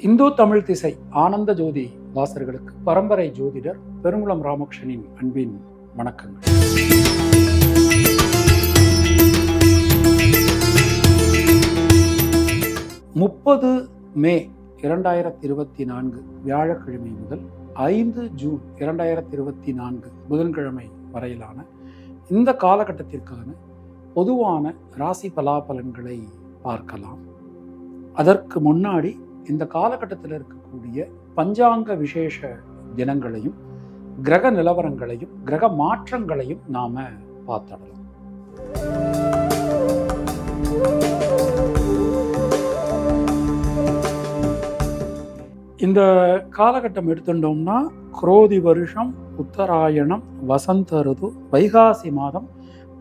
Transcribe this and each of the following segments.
இந்து தமிழ் திசை ஆனந்த ஜோதி வாசகர்களுக்கு பரம்பரை ஜோதிடர் பெருங்குளம் ராமகிருஷ்ணனின் அன்பின் வணக்கங்கள். மே 2024 வியாழக்கிழமை முதல் 5 ஜூன் 2024 புதன்கிழமை வரையிலான இந்த காலகட்டத்திற்கான பொதுவான ராசி பலாபலன்களை பார்க்கலாம். அதற்கு முன்னாடி இந்த காலகட்டத்தில் இருக்கக்கூடிய பஞ்சாங்க விசேஷ தினங்களையும் கிரக நிலவரங்களையும் கிரக மாற்றங்களையும் நாம பார்த்துடலாம். இந்த காலகட்டம் எடுத்துட்டோம்னா குரோதி வருஷம் உத்தராயணம் வசந்த ருது வைகாசி மாதம்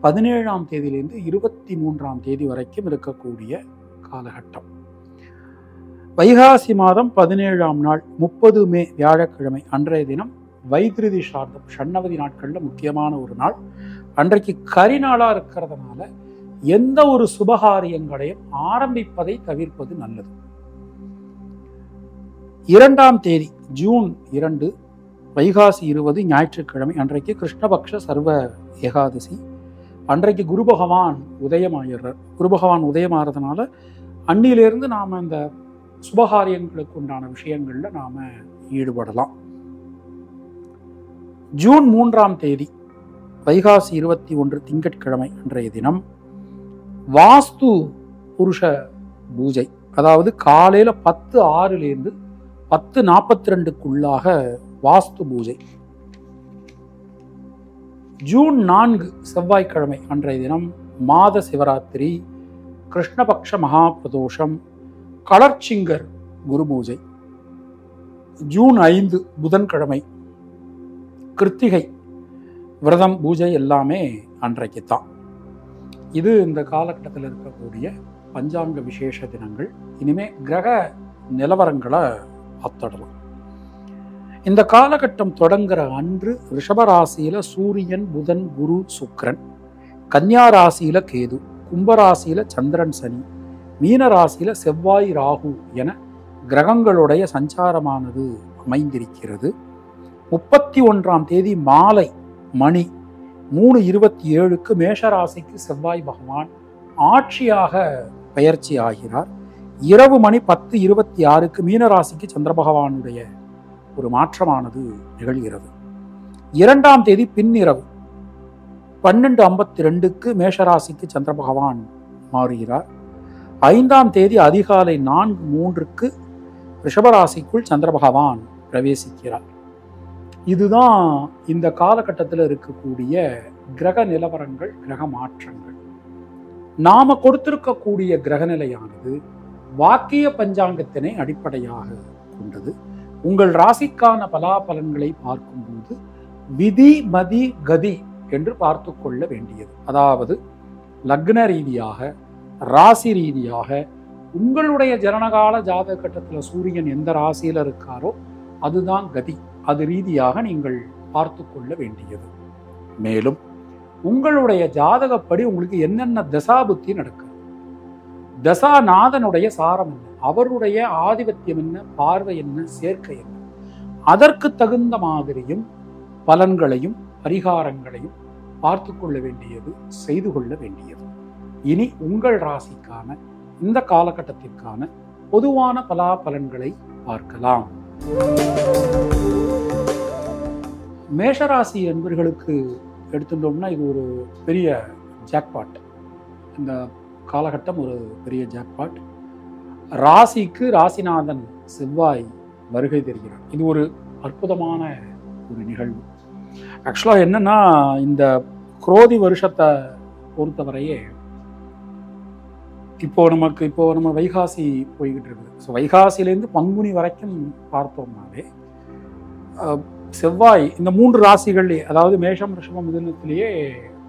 17ஆம் தேதியிலிருந்து 23ஆம் தேதி வரைக்கும் இருக்கக்கூடிய காலகட்டம். வைகாசி மாதம் 17ஆம் நாள் 30 மே வியாழக்கிழமை அன்றைய தினம் வைத்திருதி சார்ந்தம் ஷண்ணவதி நாட்கள்ல முக்கியமான ஒரு நாள். அன்றைக்கு கரிநாளா இருக்கிறதுனால எந்த ஒரு சுபகாரியங்களையும் ஆரம்பிப்பதை தவிர்ப்பது நல்லது. 2ஆம் தேதி ஜூன் 2 வைகாசி 20 ஞாயிற்றுக்கிழமை அன்றைக்கு கிருஷ்ணபக்ஷ சர்வ ஏகாதசி. அன்றைக்கு குரு பகவான் உதயமாயிடுறார். குரு பகவான் உதயமாகிறதுனால அன்னிலிருந்து நாம் அந்த சுபகாரியங்களுக்கு உண்டான விஷயங்கள்ல நாம ஈடுபடலாம். ஜூன் 3ஆம் தேதி வைகாசி 21 திங்கட்கிழமை அன்றைய தினம் வாஸ்து புருஷ பூஜை, அதாவது காலையில 10:06 10:42க்குள்ளாக வாஸ்து பூஜை. ஜூன் 4 செவ்வாய்க்கிழமை அன்றைய தினம் மாத சிவராத்திரி, கிருஷ்ணபக்ஷ மகா பிரதோஷம், கலர்ச்சிங்கர் குரு பூஜை. ஜூன் 5 புதன்கிழமை கிருத்திகை விரதம் பூஜை எல்லாமே அன்றைக்கு தான். இது இந்த காலகட்டத்தில் இருக்கக்கூடிய பஞ்சாங்க விசேஷ தினங்கள். இனிமே கிரக நிலவரங்களை பார்த்துடலாம். இந்த காலகட்டம் தொடங்குற அன்று ரிஷபராசியில சூரியன் புதன் குரு சுக்கிரன், கன்னியா ராசியில கேது, கும்பராசியில சந்திரன் சனி, மீன ராசியில செவ்வாய் ராகு என கிரகங்களுடைய சஞ்சாரமானது அமைந்திருக்கிறது. 31ஆம் தேதி மாலை மணி 3:27 மேஷராசிக்கு செவ்வாய் பகவான் ஆட்சியாக பயிற்சி ஆகிறார். இரவு மணி 10:26 மீனராசிக்கு சந்திர பகவானுடைய ஒரு மாற்றமானது நிகழ்கிறது. 2ஆம் தேதி பின்னிரவு 12:52 மேஷராசிக்கு சந்திர பகவான் மாறுகிறார். 5ஆம் தேதி அதிகாலை 4:03 ரிஷபராசிக்குள் சந்திர பகவான் பிரவேசிக்கிறார். இதுதான் இந்த காலகட்டத்தில் இருக்கக்கூடிய கிரக நிலவரங்கள், கிரக மாற்றங்கள். நாம கொடுத்திருக்கக்கூடிய கிரகநிலையானது வாக்கிய பஞ்சாங்கத்தினை அடிப்படையாக கொண்டது. உங்கள் ராசிக்கான பலாபலன்களை பார்க்கும்போது விதி மதி கதி என்று பார்த்து கொள்ள வேண்டியது. அதாவது லக்ன ரீதியாக, ராசி ரீதியாக, உங்களுடைய ஜனனகால ஜாதக கட்டத்தில் சூரியன் எந்த ராசியில இருக்காரோ அதுதான் கதி. அது ரீதியாக நீங்கள் பார்த்து கொள்ள வேண்டியது. மேலும் உங்களுடைய ஜாதகப்படி உங்களுக்கு என்னென்ன தசாபுத்தி நடக்குது, தசாநாதனுடைய சாரம் என்ன, அவருடைய ஆதிபத்தியம் என்ன, பார்வை என்ன, சேர்க்கை என்ன, அதற்கு தகுந்த மாதிரியும் பலன்களையும் பரிகாரங்களையும் பார்த்து கொள்ள வேண்டியது, செய்து கொள்ள வேண்டியது. இனி உங்கள் ராசிக்கான இந்த காலகட்டத்திற்கான பொதுவான பலாபலன்களை பார்க்கலாம். மேஷராசி என்பவர்களுக்கு எடுத்துட்டோம்னா இது ஒரு பெரிய ஜாக்பாட். இந்த காலகட்டம் ஒரு பெரிய ஜாக்பாட். ராசிக்கு ராசிநாதன் செவ்வாய் வருகை தருகிறார். இது ஒரு அற்புதமான ஒரு நிகழ்வு. ஆக்சுவலாக என்னன்னா, இந்த குரோதி வருஷத்தை பொறுத்தவரையே இப்போ நம்ம வைகாசி போய்கிட்டு இருக்குது. ஸோ வைகாசிலேருந்து பங்குனி வரைக்கும் பார்த்தோம்னாலே செவ்வாய் இந்த 3 ராசிகள்லேயே, அதாவது மேஷம் ரிஷபம் மிதுனத்திலேயே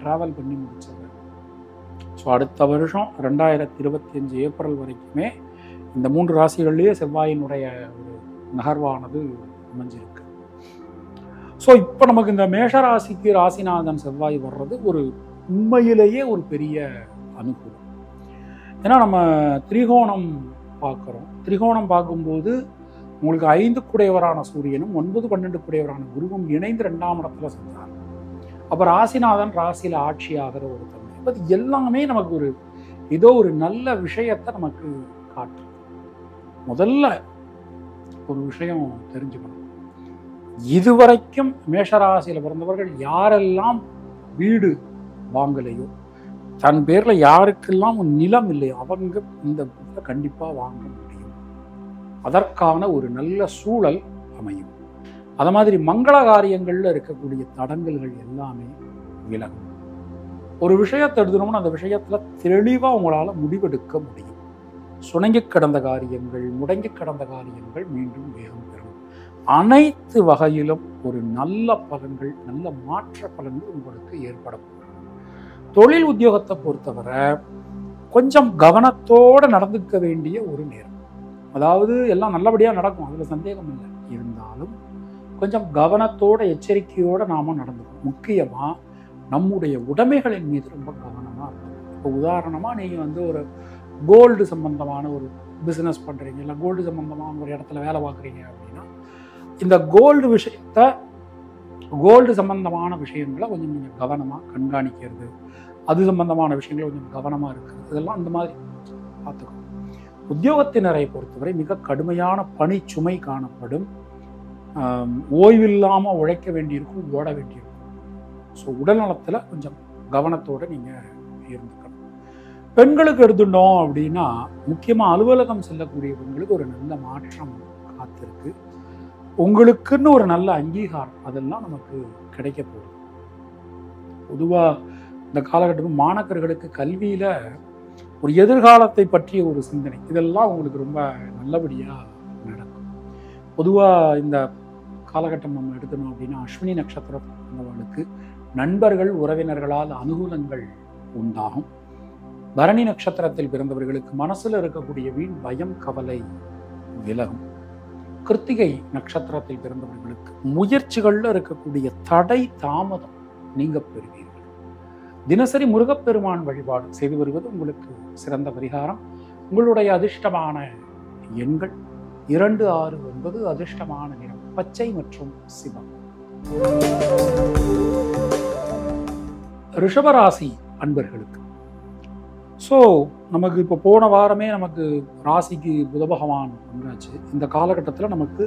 டிராவல் பண்ணி முடிச்சது. ஸோ அடுத்த வருஷம் 2025 ஏப்ரல் வரைக்குமே இந்த 3 ராசிகள்லேயே செவ்வாயினுடைய ஒரு நகர்வானது அமைஞ்சிருக்கு. ஸோ இப்போ நமக்கு இந்த மேஷராசிக்கு ராசிநாதன் செவ்வாய் வர்றது ஒரு உண்மையிலேயே ஒரு பெரிய அனுகூலம். ஏன்னா நம்ம திரிகோணம் பார்க்குறோம். திரிகோணம் பார்க்கும்போது உங்களுக்கு 5 கூடையவரான சூரியனும் 9, 12 கூடையவரான குருவும் இணைந்து 2ஆம் இடத்துல சென்றார். அப்போ ராசிநாதன் ராசியில் ஆட்சி ஆகிற ஒரு தன்மை. அது எல்லாமே நமக்கு ஏதோ ஒரு நல்ல விஷயத்தை நமக்கு காட்டும். முதல்ல ஒரு விஷயம் தெரிஞ்சுக்கணும். இதுவரைக்கும் மேஷராசியில் பிறந்தவர்கள் யாரெல்லாம் வீடு வாங்கலையோ, தன் பேர்ல யாருக்கெல்லாம் நிலம் இல்லையோ, அவங்க இந்த கண்டிப்பா வாங்க முடியும். அதற்கான ஒரு நல்ல சூழல் அமையும். அத மாதிரி மங்கள காரியங்கள்ல இருக்கக்கூடிய தடங்கல்கள் எல்லாமே விலகும். ஒரு விஷயத்தை எடுத்துனோம்னா அந்த விஷயத்துல தெளிவா உங்களால முடிவெடுக்க முடியும். சுணங்கி கிடந்த காரியங்கள், முடங்கி கிடந்த காரியங்கள் மீண்டும் வேகம் பெறும். அனைத்து வகையிலும் ஒரு நல்ல பலன்கள், நல்ல மாற்ற பலன்கள் உங்களுக்கு ஏற்படும். தொழில் உத்தியோகத்தை பொறுத்தவரை கொஞ்சம் கவனத்தோடு நடந்துக்க வேண்டிய ஒரு நேரம். அதாவது எல்லாம் நல்லபடியாக நடக்கும், அதில் சந்தேகம் இல்லை. இருந்தாலும் கொஞ்சம் கவனத்தோட எச்சரிக்கையோடு நாம் நடந்துக்கணும். முக்கியமாக நம்முடைய உடைமைகளின் மீது ரொம்ப கவனமாக இருக்கும். இப்போ உதாரணமாக நீங்கள் ஒரு கோல்டு சம்பந்தமான ஒரு பிஸ்னஸ் பண்ணுறீங்க, இல்லை கோல்டு சம்பந்தமான ஒரு இடத்துல வேலை பார்க்குறீங்க அப்படின்னா, இந்த கோல்டு சம்பந்தமான விஷயங்களை கொஞ்சம் நீங்கள் கவனமாக கண்காணிக்கிறது, அது சம்பந்தமான விஷயங்கள் கொஞ்சம் கவனமாக இருக்குது, இதெல்லாம் இந்த மாதிரி பார்த்துக்கணும். உத்தியோகத்தினரை பொறுத்தவரை மிக கடுமையான பணி சுமை காணப்படும். ஓய்வில்லாமல் உழைக்க வேண்டியிருக்கும், ஓட வேண்டியிருக்கும். ஸோ உடல் நலத்தில் கொஞ்சம் கவனத்தோடு நீங்கள் இருந்துக்கணும். பெண்களுக்கு எடுத்துட்டோம் அப்படின்னா, முக்கியமாக அலுவலகம் செல்லக்கூடிய பெண்களுக்கு ஒரு நல்ல மாற்றம் காத்திருக்கு. உங்களுக்குன்னு ஒரு நல்ல அங்கீகாரம் அதெல்லாம் நமக்கு கிடைக்க போகுது. பொதுவாக இந்த காலகட்டத்தில் மாணவர்களுக்கு கல்வியில் ஒரு எதிர்காலத்தை பற்றிய ஒரு சிந்தனை, இதெல்லாம் உங்களுக்கு ரொம்ப நல்லபடியாக நடக்கும். பொதுவாக இந்த காலகட்டம் நம்ம எடுக்கணும் அப்படின்னா, அஸ்வினி நட்சத்திரத்தவர்களுக்கு நண்பர்கள் உறவினர்களால் அனுகூலங்கள் உண்டாகும். பரணி நட்சத்திரத்தில் பிறந்தவர்களுக்கு மனசில் இருக்கக்கூடிய வீண் பயம் கவலை விலகும். கிருத்திகை நட்சத்திரத்தில் பிறந்தவர்களுக்கு முயற்சிகளில் இருக்கக்கூடிய தடை தாமதம் நீங்க பெறுவீர்கள். தினசரி முருகப்பெருமான் வழிபாடு செய்து வருவது உங்களுக்கு சிறந்த பரிகாரம். உங்களுடைய அதிர்ஷ்டமான எண்கள் 2, 6, 9. அதிர்ஷ்டமான நிறம் பச்சை மற்றும் சிவம். ரிஷபராசி அன்பர்களுக்கு நமக்கு இப்போ போன வாரமே நமக்கு ராசிக்கு புத பகவான் வந்தாச்சு. இந்த காலகட்டத்தில் நமக்கு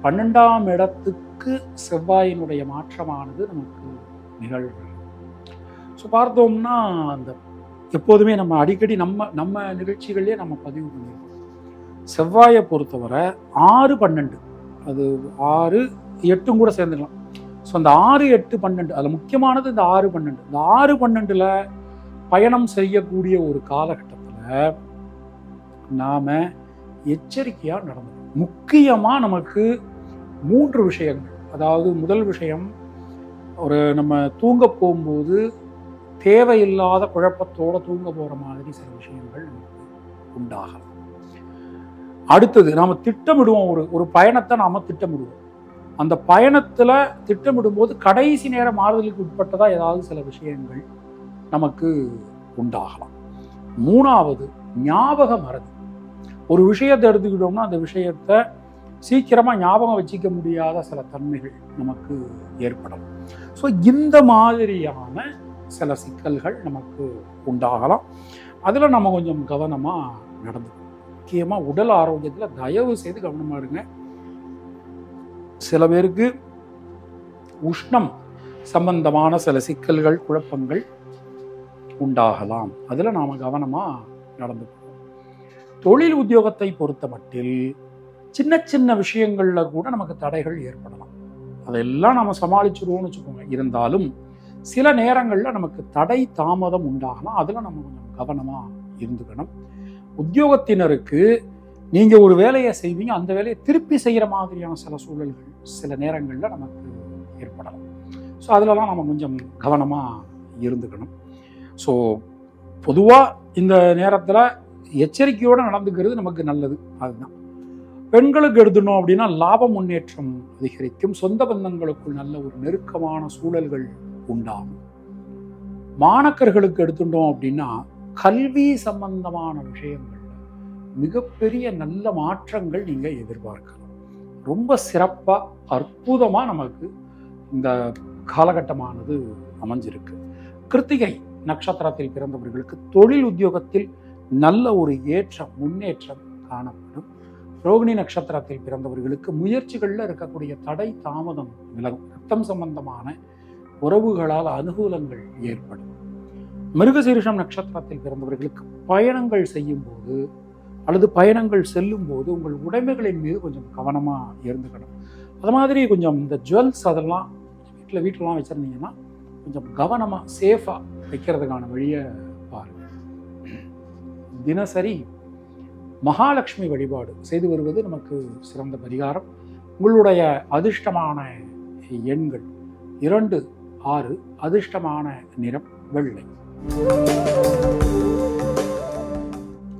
12ஆம் இடத்துக்கு செவ்வாயினுடைய மாற்றமானது நமக்கு நிகழ்வு. ஸோ பார்த்தோம்னா அந்த எப்போதுமே நம்ம அடிக்கடி நம்ம நிகழ்ச்சிகள்லேயே நம்ம பதிவு பண்ணியிருக்கோம். செவ்வாயை பொறுத்தவரை 6, 12, அது 6, 8 கூட சேர்ந்துக்கலாம். ஸோ அந்த 6, 8, 12 அதில் முக்கியமானது இந்த 6, 12. இந்த 6, 12ல் பயணம் செய்யக்கூடிய ஒரு காலகட்டத்தில் நாம் எச்சரிக்கையாக நடந்தோம். முக்கியமாக நமக்கு 3 விஷயங்கள். அதாவது முதல் விஷயம், நம்ம தூங்க போகும்போது தேவையில்லாத குழப்பத்தோடு தூங்க போகிற மாதிரி சில விஷயங்கள் உண்டாகலாம். அடுத்தது, நாம் திட்டமிடுவோம், ஒரு பயணத்தை நாம் திட்டமிடுவோம். அந்த பயணத்தில் திட்டமிடும்போது கடைசி நேரம் மாறுதலுக்கு உட்பட்டதாக ஏதாவது சில விஷயங்கள் நமக்கு உண்டாகலாம். 3வது, ஞாபக மறதி. ஒரு விஷயத்தை எடுத்துக்கிட்டோம்னா அந்த விஷயத்தை சீக்கிரமாக ஞாபகம் வச்சுக்க முடியாத சில தன்மைகள் நமக்கு ஏற்படும். ஸோ இந்த மாதிரியான சில சிக்கல்கள் நமக்கு உண்டாகலாம். அதில் நம்ம கொஞ்சம் கவனமாக நடந்துக்கணும். முக்கியமாக உடல் ஆரோக்கியத்தில் தயவு செய்து கவனமாக இருங்க. சில பேருக்கு உஷ்ணம் சம்பந்தமான சில சிக்கல்கள், குழப்பங்கள் உண்டாகலாம். அதில் நாம் கவனமாக நடந்துக்கணும். தொழில் உத்தியோகத்தை பொறுத்த மட்டில் சின்ன சின்ன விஷயங்களில் கூட நமக்கு தடைகள் ஏற்படலாம். அதெல்லாம் நம்ம சமாளிச்சிருவோம்னு வச்சுக்கோங்க. இருந்தாலும் சில நேரங்களில் நமக்கு தடை தாமதம் உண்டாகலாம். அதில் நம்ம கொஞ்சம் கவனமாக இருந்துக்கணும். உத்தியோகத்தினருக்கு நீங்கள் ஒரு வேலையை செய்வீங்க, அந்த வேலையை திருப்பி செய்கிற மாதிரியான சில சூழல்கள் சில நேரங்களில் நமக்கு ஏற்படலாம். ஸோ அதிலலாம் நம்ம கொஞ்சம் கவனமாக இருந்துக்கணும். ஸோ பொதுவாக இந்த நேரத்தில் எச்சரிக்கையோடு நடந்துக்கிறது நமக்கு நல்லது. அதுதான். பெண்களுக்கு எடுத்துனோம் அப்படின்னா லாப முன்னேற்றம் அதிகரிக்கும். சொந்த பந்தங்களுக்குள் நல்ல ஒரு நெருக்கமான சூழல்கள் உண்டாகும். மாணக்கர்களுக்கு எடுத்துட்டோம் அப்படின்னா கல்வி சம்பந்தமான விஷயங்கள் மிகப்பெரிய நல்ல மாற்றங்கள் நீங்கள் எதிர்பார்க்கலாம். ரொம்ப சிறப்பாக அற்புதமாக நமக்கு இந்த காலகட்டமானது அமைஞ்சிருக்கு. கிருத்திகை நட்சத்திரத்தில் பிறந்தவர்களுக்கு தொழில் உத்தியோகத்தில் நல்ல ஒரு முன்னேற்றம் காணப்படும். ரோகிணி நட்சத்திரத்தில் பிறந்தவர்களுக்கு முயற்சிகளில் இருக்கக்கூடிய தடை தாமதம் விலகும். ரத்தம் சம்பந்தமான உறவுகளால் அனுகூலங்கள் ஏற்படும். மிருகசீரிஷம் நட்சத்திரத்தில் பிறந்தவர்களுக்கு பயணங்கள் செய்யும் போது அல்லது பயணங்கள் செல்லும் போது உங்கள் உடைமைகளின் மீது கொஞ்சம் கவனமாக இருந்துக்கணும். அது மாதிரி கொஞ்சம் இந்த ஜுவல்ஸ் அதெல்லாம் வீட்டிலலாம் வச்சுருந்தீங்கன்னா கொஞ்சம் கவனமாக சேஃபாக வைக்கிறதுக்கான வழியை பாருங்கள். தினசரி மகாலட்சுமி வழிபாடு செய்து வருவது நமக்கு சிறந்த பரிகாரம். உங்களுடைய அதிர்ஷ்டமான எண்கள் 2, 6. அதிர்ஷ்டமான நிறம் வெள்ளை.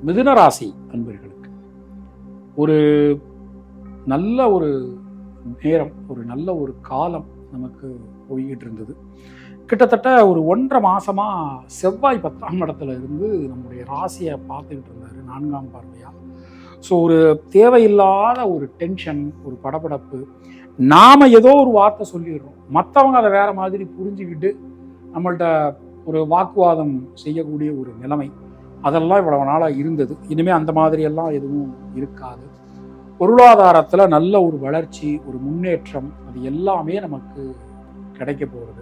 மிதுன ராசி அன்பர்களுக்கு ஒரு நல்ல ஒரு நேரம், ஒரு நல்ல ஒரு காலம் நமக்கு போய்கிட்டு இருந்தது. கிட்டத்தட்ட ஒரு 1.5 மாசமா செவ்வாய் 10ஆம் இடத்துல இருந்து நம்முடைய ராசியை பார்த்துக்கிட்டு இருந்தாரு 4ஆம் பார்வையா. ஸோ ஒரு தேவையில்லாத ஒரு டென்ஷன், ஒரு படபடப்பு. நாம ஏதோ ஒரு வார்த்தை சொல்லிடுறோம், மற்றவங்க அதை வேற மாதிரி புரிஞ்சுக்கிட்டு நம்மள்கிட்ட ஒரு வாக்குவாதம் செய்யக்கூடிய ஒரு நிலைமை, அதெல்லாம் இவ்வளவு நாளாக இருந்தது. இனிமேல் அந்த மாதிரியெல்லாம் எதுவும் இருக்காது. பொருளாதாரத்தில் நல்ல ஒரு வளர்ச்சி, ஒரு முன்னேற்றம், அது எல்லாமே நமக்கு கிடைக்க போகிறது.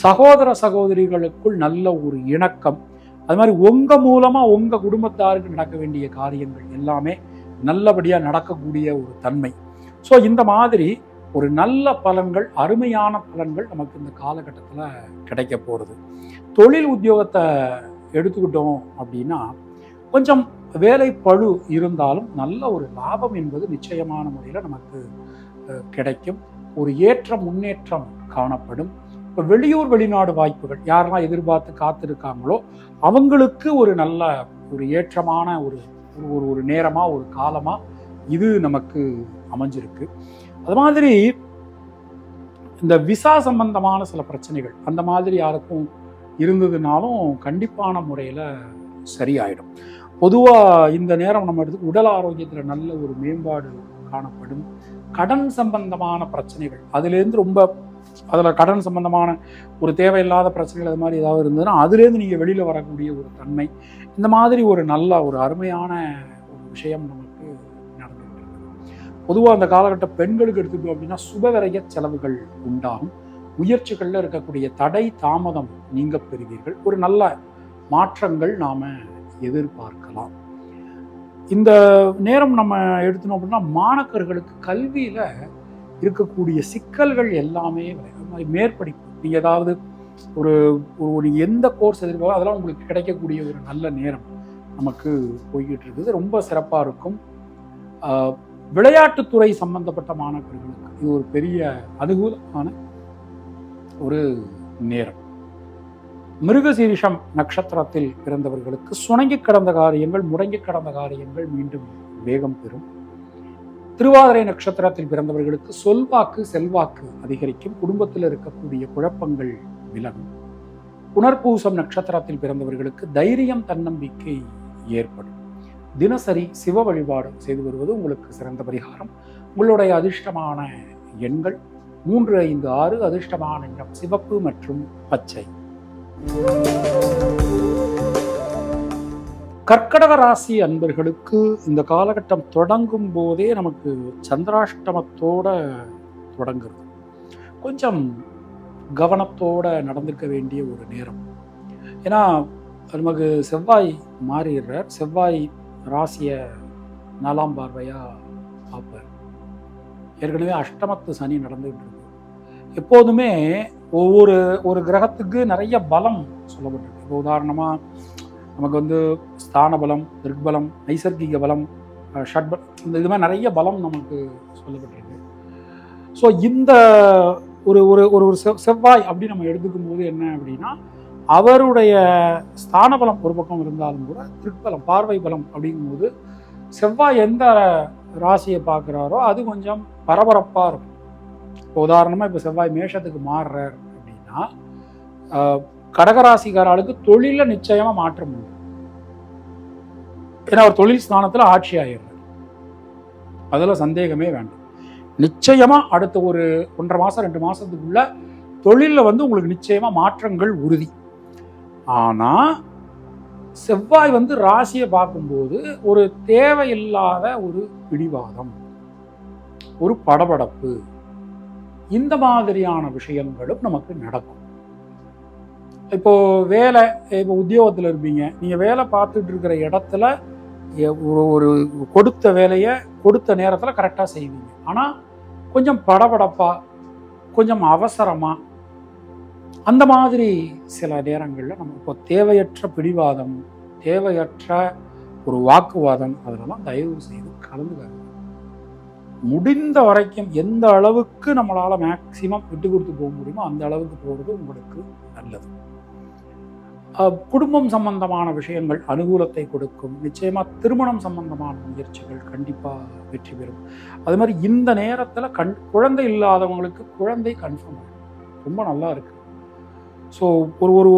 சகோதர சகோதரிகளுக்குள் நல்ல ஒரு இணக்கம், அது மாதிரி உங்கள் மூலமாக உங்கள் குடும்பத்தாருக்கு நடக்க வேண்டிய காரியங்கள் எல்லாமே நல்லபடியாக நடக்கக்கூடிய ஒரு தன்மை. ஸோ இந்த மாதிரி ஒரு நல்ல பலன்கள், அருமையான பலன்கள் நமக்கு இந்த காலகட்டத்தில் கிடைக்க போகிறது. தொழில் உத்தியோகத்தை எடுத்துக்கிட்டோம் அப்படின்னா கொஞ்சம் வேலை பழு இருந்தாலும் நல்ல ஒரு லாபம் என்பது நிச்சயமான முறையில் நமக்கு கிடைக்கும். ஒரு முன்னேற்றம் காணப்படும். இப்போ வெளியூர் வெளிநாடு வாய்ப்புகள் யாரெல்லாம் எதிர்பார்த்து காத்திருக்காங்களோ அவங்களுக்கு ஒரு நல்ல ஒரு ஏற்றமான ஒரு நேரமாக, ஒரு காலமாக இது நமக்கு அமைஞ்சிருக்கு. அது மாதிரி இந்த விசா சம்பந்தமான சில பிரச்சனைகள் அந்த மாதிரி யாருக்கும் இருந்ததுனாலும் கண்டிப்பான முறையில் சரியாயிடும். பொதுவாக இந்த நேரம் நம்ம எடுத்து உடல் ஆரோக்கியத்தில் நல்ல ஒரு மேம்பாடு காணப்படும். கடன் சம்பந்தமான பிரச்சனைகள், அதுலேருந்து அதில் கடன் சம்பந்தமான ஒரு தேவையில்லாத பிரச்சனைகள் அது மாதிரி ஏதாவது இருந்ததுன்னா அதுலேருந்து நீங்கள் வெளியில் வரக்கூடிய ஒரு தன்மை, இந்த மாதிரி ஒரு நல்ல ஒரு அருமையான ஒரு விஷயம் நமக்கு நடந்துகிட்டு இருக்குது. பொதுவாக அந்த காலகட்ட பெண்களுக்கு எடுத்துக்கிட்டோம் அப்படின்னா சுபவிரய செலவுகள் உண்டாகும். முயற்சிகளில் இருக்கக்கூடிய தடை தாமதம் நீங்க பெறுவீர்கள். ஒரு நல்ல மாற்றங்கள் நாம் எதிர்பார்க்கலாம். இந்த நேரம் நம்ம எடுத்தோம் அப்படின்னா மாணவர்களுக்கு கல்வியில் இருக்கக்கூடிய சிக்கல்கள் எல்லாமே மேற்படிப்பு, நீங்கள் ஏதாவது ஒரு எந்த கோர்ஸ் எதிர்பார்க்கோ அதெல்லாம் உங்களுக்கு கிடைக்கக்கூடிய ஒரு நல்ல நேரம் நமக்கு போய்கிட்டு இருக்குது. ரொம்ப சிறப்பாக இருக்கும். விளையாட்டுத்துறை சம்பந்தப்பட்ட மாணவர்களுக்கு இது ஒரு பெரிய அனுகூலமான ஒரு நேரம். மிருகசீரிஷம் நட்சத்திரத்தில் பிறந்தவர்களுக்கு சுணங்கி கடந்த காரியங்கள், முடங்கி கடந்த காரியங்கள் மீண்டும் வேகம் பெறும். திருவாதிரை நட்சத்திரத்தில் பிறந்தவர்களுக்கு சொல்வாக்கு செல்வாக்கு அதிகரிக்கும். குடும்பத்தில் இருக்கக்கூடிய குழப்பங்கள் விலகும். புனர்பூசம் நட்சத்திரத்தில் பிறந்தவர்களுக்கு தைரியம், தன்னம்பிக்கை ஏற்படும். தினசரி சிவ வழிபாடு செய்து வருவது உங்களுக்கு சிறந்த பரிகாரம். உங்களுடைய அதிர்ஷ்டமான எண்கள் 3, 5, 6. அதிர்ஷ்டமான நிறம் சிவப்பு மற்றும் பச்சை. கர்க்கடக ராசி அன்பர்களுக்கு இந்த காலகட்டம் தொடங்கும் போதே நமக்கு சந்திராஷ்டமத்தோட தொடங்குறது. கொஞ்சம் கவனத்தோட நடந்துக்க வேண்டிய ஒரு நேரம். ஏன்னா நமக்கு செவ்வாய் மாறிடுறார். செவ்வாய் ராசியை 4ஆம் பார்வையா பார்ப்பார். ஏற்கனவே அஷ்டமத்து சனி நடந்துகிட்டு இருக்கு. எப்போதுமே ஒரு கிரகத்துக்கு நிறைய பலம் சொல்லப்பட்டிருக்கு. இப்போ உதாரணமாக நமக்கு ஸ்தான பலம், திருக்பலம், நைசர்கிக பலம், ஷட்பலம், இது மாதிரி நிறைய பலம் நமக்கு சொல்லப்பட்டிருக்கு. ஸோ இந்த ஒரு செவ்வாய் அப்படி நம்ம எடுத்துக்கும் போது என்ன அப்படின்னா அவருடைய ஸ்தான பலம் ஒரு பக்கம் இருந்தாலும் கூட திருக்பலம், பார்வை பலம் அப்படிங்கும்போது செவ்வாய் எந்த ராசியை பார்க்குறாரோ அது கொஞ்சம் பரபரப்பாக இருக்கும். இப்போ உதாரணமாக இப்போ செவ்வாய் மேஷத்துக்கு மாறுறார் அப்படின்னா கடகராசிக்காரர்களுக்கு தொழிலில் நிச்சயமாக மாற்றம் உண்டு. ஏன்னா அவர் தொழில் ஸ்தானத்தில் ஆட்சி ஆயிடுறார், அதில் சந்தேகமே வேண்டாம். நிச்சயமா அடுத்த ஒரு 1.5 மாசம் 2 மாசத்துக்குள்ள தொழில்ல வந்து உங்களுக்கு நிச்சயமா மாற்றங்கள் உறுதி. ஆனா செவ்வாய் வந்து ராசியை பார்க்கும்போது ஒரு தேவையில்லாத ஒரு பிடிவாதம், ஒரு படபடப்பு, இந்த மாதிரியான விஷயங்களும் நமக்கு நடக்கும். இப்போ வேலை, இப்போ உத்தியோகத்தில் இருப்பீங்க, நீங்க வேலை பார்த்துட்டு இருக்கிற இடத்துல ஒரு கொடுத்த வேலையை கொடுத்த நேரத்தில் கரெக்டாக செய்வீங்க. ஆனால் கொஞ்சம் படபடப்பா, கொஞ்சம் அவசரமா, அந்த மாதிரி சில நேரங்களில் நம்ம இப்போ தேவையற்ற பிடிவாதம், தேவையற்ற ஒரு வாக்குவாதம், அதெல்லாம் தயவு செய்து கலந்துக்காது. முடிந்த வரைக்கும் எந்த அளவுக்கு நம்மளால மேக்சிமம் விட்டு கொடுத்து போக முடியுமோ அந்த அளவுக்கு போகிறது உங்களுக்கு நல்லது. குடும்பம் சம்பந்தமான விஷயங்கள் அனுகூலத்தை கொடுக்கும். நிச்சயமா திருமணம் சம்பந்தமான முயற்சிகள் கண்டிப்பா வெற்றி பெறும். அது மாதிரி இந்த நேரத்தில் குழந்தை இல்லாதவங்களுக்கு குழந்தை கன்ஃபார்ம் ஆகும். ரொம்ப நல்லா இருக்கு. ஸோ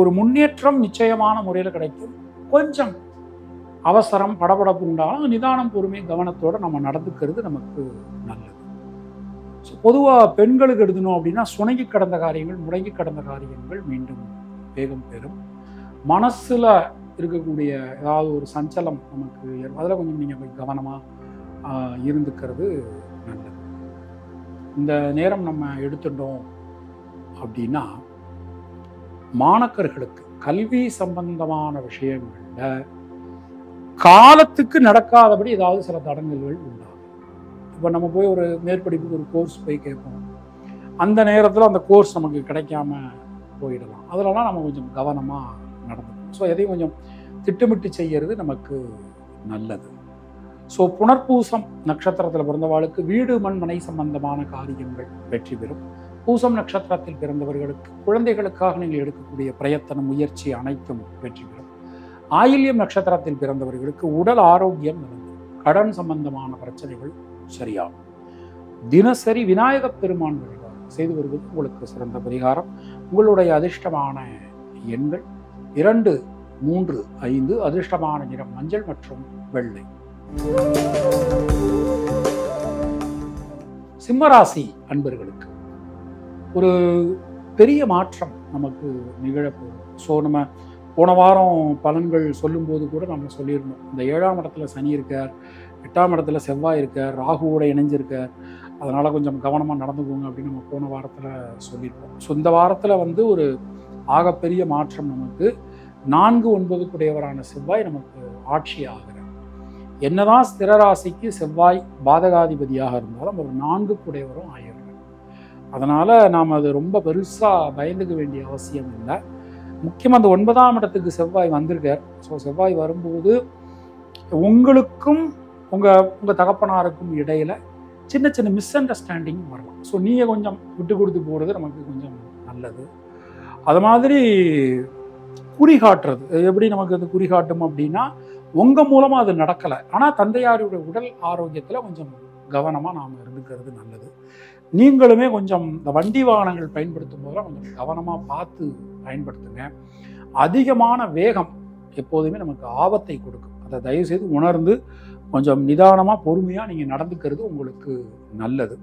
ஒரு முன்னேற்றம் நிச்சயமான முறையில் கிடைக்கும். கொஞ்சம் அவசரம் படபடப்பு உண்டாலும் நிதானம் பொறுமை கவனத்தோடு நம்ம நடந்துக்கிறது நமக்கு நல்லது. ஸோ பொதுவாக பெண்களுக்கு எடுக்கணும் அப்படின்னா சுணங்கி கடந்த காரியங்கள், முடங்கி கடந்த காரியங்கள் மீண்டும் வேகம் பெறும். மனசுல இருக்கக்கூடிய ஏதாவது ஒரு சஞ்சலம் நமக்கு அதில் கொஞ்சம் நீங்கள் கவனமாக இருந்துக்கிறது நல்லது. இந்த நேரம் நம்ம எடுத்துட்டோம் அப்படின்னா மாணக்கர்களுக்கு கல்வி சம்பந்தமான விஷயங்கள்ல காலத்துக்கு நடக்காதபடி ஏதாவது சில தடங்கல்கள் உண்டாகும். இப்போ நம்ம போய் ஒரு மேற்படிப்புக்கு ஒரு கோர்ஸ் போய் கேட்போம், அந்த நேரத்தில் அந்த கோர்ஸ் நமக்கு கிடைக்காம போயிடலாம். அதிலலாம் நம்ம கொஞ்சம் கவனமாக நடந்துக்கணும். ஸோ எதையும் கொஞ்சம் திட்டமிட்டு செய்யறது நமக்கு நல்லது. ஸோ புனர்பூசம் நட்சத்திரத்தில் பிறந்தவாளுக்கு வீடு மண் மனை சம்பந்தமான காரியங்கள் வெற்றி பெறும். பூசம் நட்சத்திரத்தில் பிறந்தவர்களுக்கு குழந்தைகளுக்காக நீங்கள் எடுக்கக்கூடிய பிரயத்தனம் முயற்சி அனைத்தும் வெற்றி பெறும். ஆயில்யம் நட்சத்திரத்தில் பிறந்தவர்களுக்கு உடல் ஆரோக்கியம் நல்லது. கடன் சம்பந்தமான பிரச்சனைகள் சரியாகும். தினசரி விநாயக பெருமான் வழிபாடு செய்து வருவது உங்களுக்கு சிறந்த பரிகாரம். உங்களுடைய அதிர்ஷ்டமான எண்கள் 2, 3, 5. அதிர்ஷ்டமான நிறம் மஞ்சள் மற்றும் வெள்ளை. சிம்மராசி அன்பர்களுக்கு ஒரு பெரிய மாற்றம் நமக்கு நிகழப்போகுது. ஸோ நம்ம போன வாரம் பலன்கள் சொல்லும்போது கூட நம்ம சொல்லியிருந்தோம், இந்த 7ஆம் இடத்துல சனி இருக்கார், 8ஆம் இடத்துல செவ்வாய் இருக்கார், ராகுவோட இணைஞ்சிருக்கார், அதனால் கொஞ்சம் கவனமாக நடந்துக்கோங்க அப்படின்னு நம்ம போன வாரத்தில் சொல்லியிருப்போம். ஸோ இந்த வாரத்தில் வந்து ஒரு ஆகப்பெரிய மாற்றம் நமக்கு 4, 9 கூடையவரான செவ்வாய் நமக்கு ஆட்சி ஆகிறார். என்னதான் ஸ்திர ராசிக்கு செவ்வாய் பாதகாதிபதியாக இருந்தாலும் ஒரு 4 கூடையவரும் ஆகிறார். அதனால் நாம் அது ரொம்ப பெருசாக பயந்துக்க வேண்டிய அவசியம் இல்லை. முக்கியமாக அந்த 9ஆம் இடத்துக்கு செவ்வாய் வந்திருக்கார். ஸோ செவ்வாய் வரும்போது உங்களுக்கும் உங்கள் தகப்பனாருக்கும் இடையில் சின்ன சின்ன மிஸ் அண்டர்ஸ்டாண்டிங் வரலாம். ஸோ நீங்கள் கொஞ்சம் விட்டு கொடுத்து போகிறது நமக்கு கொஞ்சம் நல்லது. அது மாதிரி குறிகாட்டுறது எப்படி நமக்கு அது குறிகாட்டும் அப்படின்னா, உங்கள் மூலமாக அது நடக்கலை, ஆனால் தந்தையாருடைய உடல் ஆரோக்கியத்தில் கொஞ்சம் கவனமாக நாம் இருந்துக்கிறது நல்லது. நீங்களுமே கொஞ்சம் இந்த வண்டி வாகனங்கள் பயன்படுத்தும் போதெல்லாம் கொஞ்சம் கவனமாக பார்த்து பயன்படுத்துங்க. அதிகமான வேகம் எப்போதுமே நமக்கு ஆபத்தை கொடுக்கும். அதை தயவுசெய்து உணர்ந்து கொஞ்சம் நிதானமாக பொறுமையாக நீங்கள் நடந்துக்கிறது உங்களுக்கு நல்லது.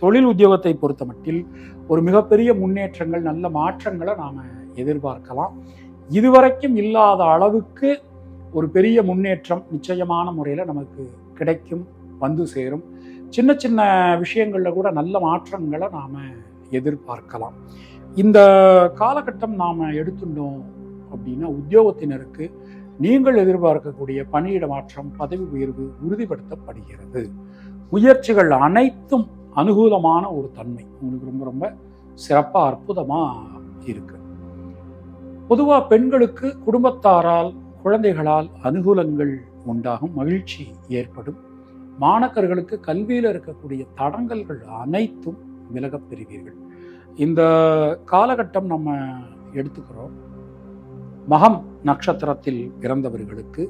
தொழில் உத்தியோகத்தை பொறுத்த மட்டில் ஒரு மிகப்பெரிய முன்னேற்றங்கள், நல்ல மாற்றங்களை நாம் எதிர்பார்க்கலாம். இதுவரைக்கும் இல்லாத அளவுக்கு ஒரு பெரிய முன்னேற்றம் நிச்சயமான முறையில் நமக்கு கிடைக்கும், வந்து சேரும். சின்ன சின்ன விஷயங்களில் கூட நல்ல மாற்றங்களை நாம் எதிர்பார்க்கலாம். இந்த காலகட்டம் நாம் எடுத்துட்டோம் அப்படின்னா உத்தியோகத்தினருக்கு நீங்கள் எதிர்பார்க்கக்கூடிய பணியிட மாற்றம், பதவி உயர்வு உறுதிப்படுத்தப்படுகிறது. முயற்சிகள் அனைத்தும் அனுகூலமான ஒரு தன்மை உங்களுக்கு ரொம்ப ரொம்ப சிறப்பாக அற்புதமாக இருக்கு. பொதுவாக பெண்களுக்கு குடும்பத்தாரால் குழந்தைகளால் அனுகூலங்கள் உண்டாகும், மகிழ்ச்சி ஏற்படும். மாணக்கர்களுக்கு கல்வியில் இருக்கக்கூடிய தடங்கல்கள் அனைத்தும் விலகப் பெறுவீர்கள். இந்த காலகட்டம் நம்ம எடுத்துக்கிறோம். மகம் நட்சத்திரத்தில் பிறந்தவர்களுக்கு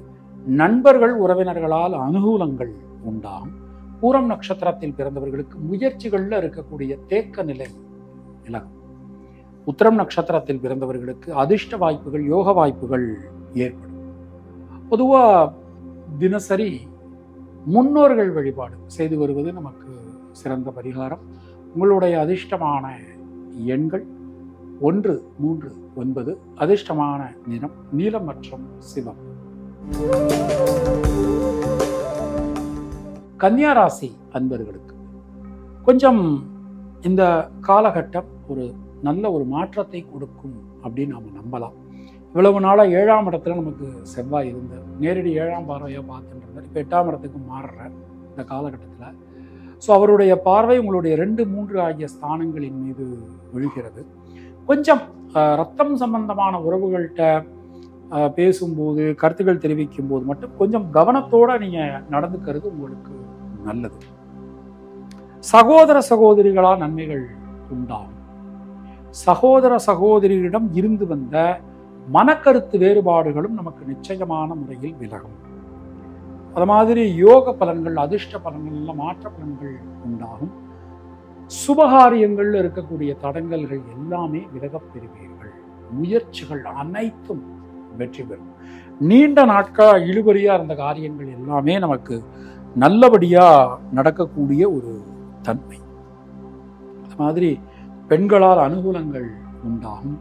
நண்பர்கள் உறவினர்களால் அனுகூலங்கள் உண்டாகும். பூரம் நட்சத்திரத்தில் பிறந்தவர்களுக்கு முயற்சிகளில் இருக்கக்கூடிய தேக்க நிலை விலகும். உத்திரம் நட்சத்திரத்தில் பிறந்தவர்களுக்கு அதிர்ஷ்ட வாய்ப்புகள், யோக வாய்ப்புகள் ஏற்படும். பொதுவாக தினசரி முன்னோர்கள் வழிபாடு செய்து வருவது நமக்கு சிறந்த பரிகாரம். உங்களுடைய அதிர்ஷ்டமான எண்கள் 1, 3, 9. அதிர்ஷ்டமான நிறம் நீலம் மற்றும் சிவம். கன்னியா ராசி அன்பர்களுக்கு கொஞ்சம் இந்த காலகட்டம் ஒரு நல்ல ஒரு மாற்றத்தை கொடுக்கும் அப்படின்னு நாம நம்பலாம். இவ்வளவு நாளாக 7ஆம் இடத்துல நமக்கு செவ்வாய் இருந்தார், நேரடி 7ஆம் பார்வையாக பார்த்துட்டு இப்போ 8ஆம் இடத்துக்கு மாறுறார் இந்த காலகட்டத்தில். ஸோ அவருடைய பார்வை உங்களுடைய 2, 3 ஆகிய ஸ்தானங்களின் மீது விழுகிறது. கொஞ்சம் ரத்தம் சம்பந்தமான உறவுகள்கிட்ட பேசும்போது, கருத்துக்கள் தெரிவிக்கும் போது மட்டும் கொஞ்சம் கவனத்தோட நீங்க நடந்துக்கிறது உங்களுக்கு நல்லது. சகோதர சகோதரிகளால் நன்மைகள் உண்டாகும். சகோதர சகோதரிகளிடம் இருந்து வந்த மனக்கருத்து வேறுபாடுகளும் நமக்கு நிச்சயமான முறையில் விலகும். அது மாதிரி யோக பலன்கள், அதிர்ஷ்ட பலன்கள்ல மாற்ற பலன்கள் உண்டாகும். சுபகாரியங்கள்ல இருக்கக்கூடிய தடங்கல்கள் எல்லாமே விலகப் பெறுவீர்கள். முயற்சிகள் அனைத்தும் வெற்றி பெறும். நீண்ட நாட்களா இழுபறியா இருந்த காரியங்கள் எல்லாமே நமக்கு நல்லபடியா நடக்கக்கூடிய ஒரு தன்மை. அது மாதிரி பெண்களால் அனுகூலங்கள் உண்டாகும்.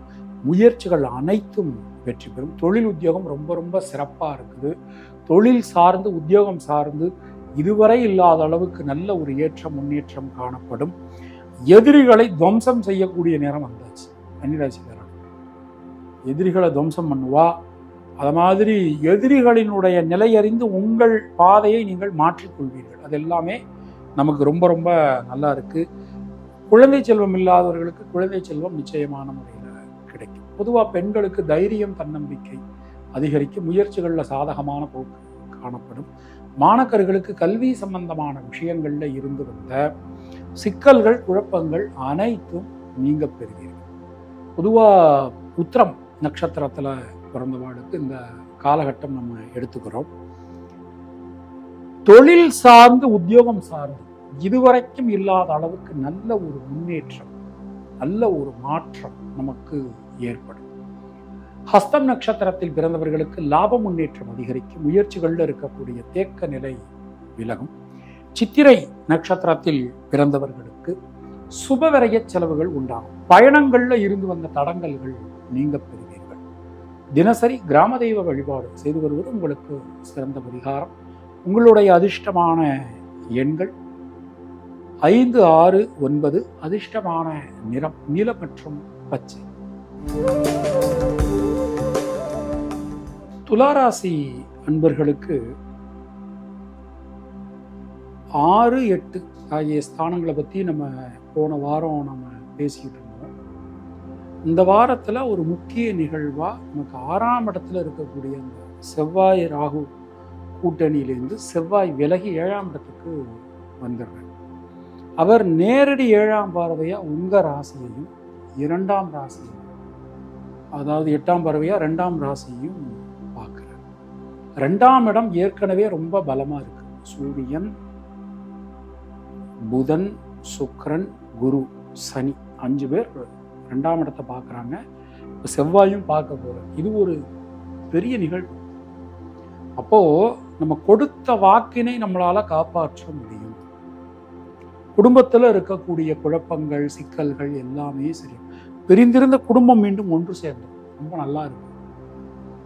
முயற்சிகள் அனைத்தும் வெற்றி பெறும். தொழில் உத்தியோகம் ரொம்ப ரொம்ப சிறப்பா இருக்குது. தொழில் சார்ந்து, உத்தியோகம் சார்ந்து இதுவரை இல்லாத அளவுக்கு நல்ல ஒரு ஏற்றம், முன்னேற்றம் காணப்படும். எதிரிகளை துவம்சம் செய்யக்கூடிய நேரம் வந்தாச்சு. கன்னிராசிக்காரன் எதிரிகளை துவம்சம் பண்ணுவா. அது மாதிரி எதிரிகளினுடைய நிலையறிந்து உங்கள் பாதையை நீங்கள் மாற்றிக்கொள்வீர்கள். அது எல்லாமே நமக்கு ரொம்ப ரொம்ப நல்லா இருக்கு. குழந்தை செல்வம் இல்லாதவர்களுக்கு குழந்தை செல்வம் நிச்சயமான முறையில் கிடைக்கும். பொதுவாக பெண்களுக்கு தைரியம், தன்னம்பிக்கை அதிகரிக்கும். முயற்சிகளில் சாதகமான போக்கு காணப்படும். மாணக்கர்களுக்கு கல்வி சம்பந்தமான விஷயங்கள்ல இருந்து வந்த சிக்கல்கள், குழப்பங்கள் அனைத்தும் நீங்க பெறுவீர்கள். பொதுவாக உத்திரம் நட்சத்திரத்துல பிறந்தவாளுக்கு இந்த காலகட்டம் நம்ம எடுத்துக்கிறோம். தொழில் சார்ந்து, உத்தியோகம் சார்ந்து இதுவரைக்கும் இல்லாத அளவுக்கு நல்ல ஒரு முன்னேற்றம், நல்ல ஒரு மாற்றம் நமக்கு ஏற்படும். ஹஸ்தம் நட்சத்திரத்தில் பிறந்தவர்களுக்கு லாப முன்னேற்றம் அதிகரிக்கும். முயற்சிகளில் இருக்கக்கூடிய தேக்க நிலை விலகும். சித்திரை நட்சத்திரத்தில் பிறந்தவர்களுக்கு சுபவிரய செலவுகள் உண்டாகும். பயணங்கள்ல இருந்து வந்த தடங்கல்கள் நீங்க பெறுவீர்கள். தினசரி கிராம தெய்வ வழிபாடு செய்து வருவது உங்களுக்கு சிறந்த பரிகாரம். உங்களுடைய அதிர்ஷ்டமான எண்கள் 5, 6, 9. அதிர்ஷ்டமான நிறம் நீலம் மற்றும் பச்சை. துளாராசி அன்பர்களுக்கு 6, 8 ஆகிய ஸ்தானங்களை பற்றி நம்ம போன வாரம் நம்ம பேசிக்கிட்டு இருந்தோம். இந்த வாரத்தில் ஒரு முக்கிய நிகழ்வாக நமக்கு 6ஆம் இடத்துல இருக்கக்கூடிய அந்த செவ்வாய் ராகு கூட்டணியிலிருந்து செவ்வாய் விலகி 7ஆம் இடத்துக்கு வந்துடுறார். அவர் நேரடி 7ஆம் பார்வையாக உங்கள் ராசியையும் 2ஆம் ராசியையும், அதாவது 8ஆம் பார்வையாக 2ஆம் ராசியையும் பார்க்குறார். 2ஆம் இடம் ஏற்கனவே ரொம்ப பலமாக இருக்கு. சூரியன், புதன், சுக்கிரன், குரு, சனி 5 பேர் 2ஆம் இடத்தை பார்க்குறாங்க. இப்போ செவ்வாயும் பார்க்க போகிறார். இது ஒரு பெரிய நிகழ்வு. அப்போ நம்ம கொடுத்த வாக்கினை நம்மளால காப்பாற்ற முடியும். குடும்பத்தில் இருக்கக்கூடிய குழப்பங்கள், சிக்கல்கள் எல்லாமே சரி. பிரிந்திருந்த குடும்பம் மீண்டும் ஒன்று சேர்ந்தோம். ரொம்ப நல்லா இருக்கு.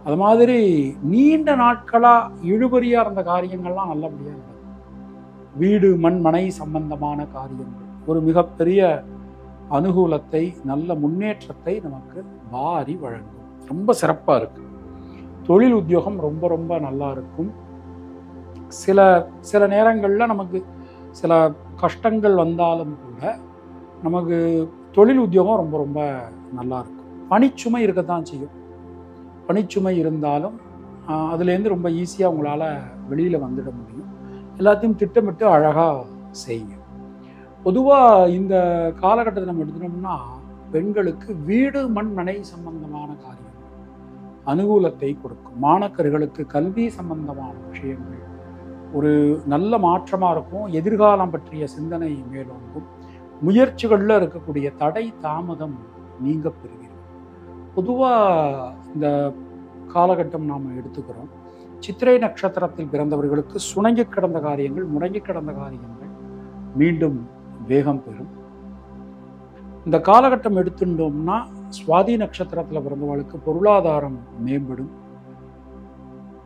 அது மாதிரி நீண்ட நாட்களா இழுபறியா இருந்த காரியங்கள்லாம் நல்லபடியா இருந்தது. வீடு, மண், மனை சம்பந்தமான காரியங்கள் ஒரு மிகப்பெரிய அனுகூலத்தை, நல்ல முன்னேற்றத்தை நமக்கு வாரி வழங்கும். ரொம்ப சிறப்பா இருக்கு. தொழில் உத்தியோகம் ரொம்ப ரொம்ப நல்லா இருக்கும். சில நேரங்களில் நமக்கு சில கஷ்டங்கள் வந்தாலும் கூட நமக்கு தொழில் உத்தியோகம் ரொம்ப ரொம்ப நல்லா இருக்கும். பணிச்சுமை இருக்கத்தான் செய்யும். பணிச்சுமை இருந்தாலும் அதுலேருந்து ரொம்ப ஈஸியாக உங்களால் வெளியில் வந்துட முடியும். எல்லாத்தையும் திட்டமிட்டு அழகாக செய்யுங்க. பொதுவாக இந்த காலகட்டத்தை நம்ம எடுத்துட்டோம்னா பெண்களுக்கு வீடு, மண், மனை சம்பந்தமான காரியம் அனுகூலத்தை கொடுக்கும். மாணக்கர்களுக்கு கல்வி சம்பந்தமான விஷயங்கள் ஒரு நல்ல மாற்றமாக இருக்கும். எதிர்காலம் பற்றிய சிந்தனை மேலோங்கும். முயற்சிகளில் இருக்கக்கூடிய தடை, தாமதம் நீங்க பெறுவீர்கள். பொதுவாக இந்த காலகட்டம் நாம் எடுத்துக்கிறோம். சித்திரை நட்சத்திரத்தில் பிறந்தவர்களுக்கு சுணங்கி கிடந்த காரியங்கள், முடங்கி கிடந்த காரியங்கள் மீண்டும் வேகம் பெறும். இந்த காலகட்டம் எடுத்துட்டோம்னா சுவாதி நட்சத்திரத்தில் பிறந்தவர்களுக்கு பொருளாதாரம் மேம்படும்.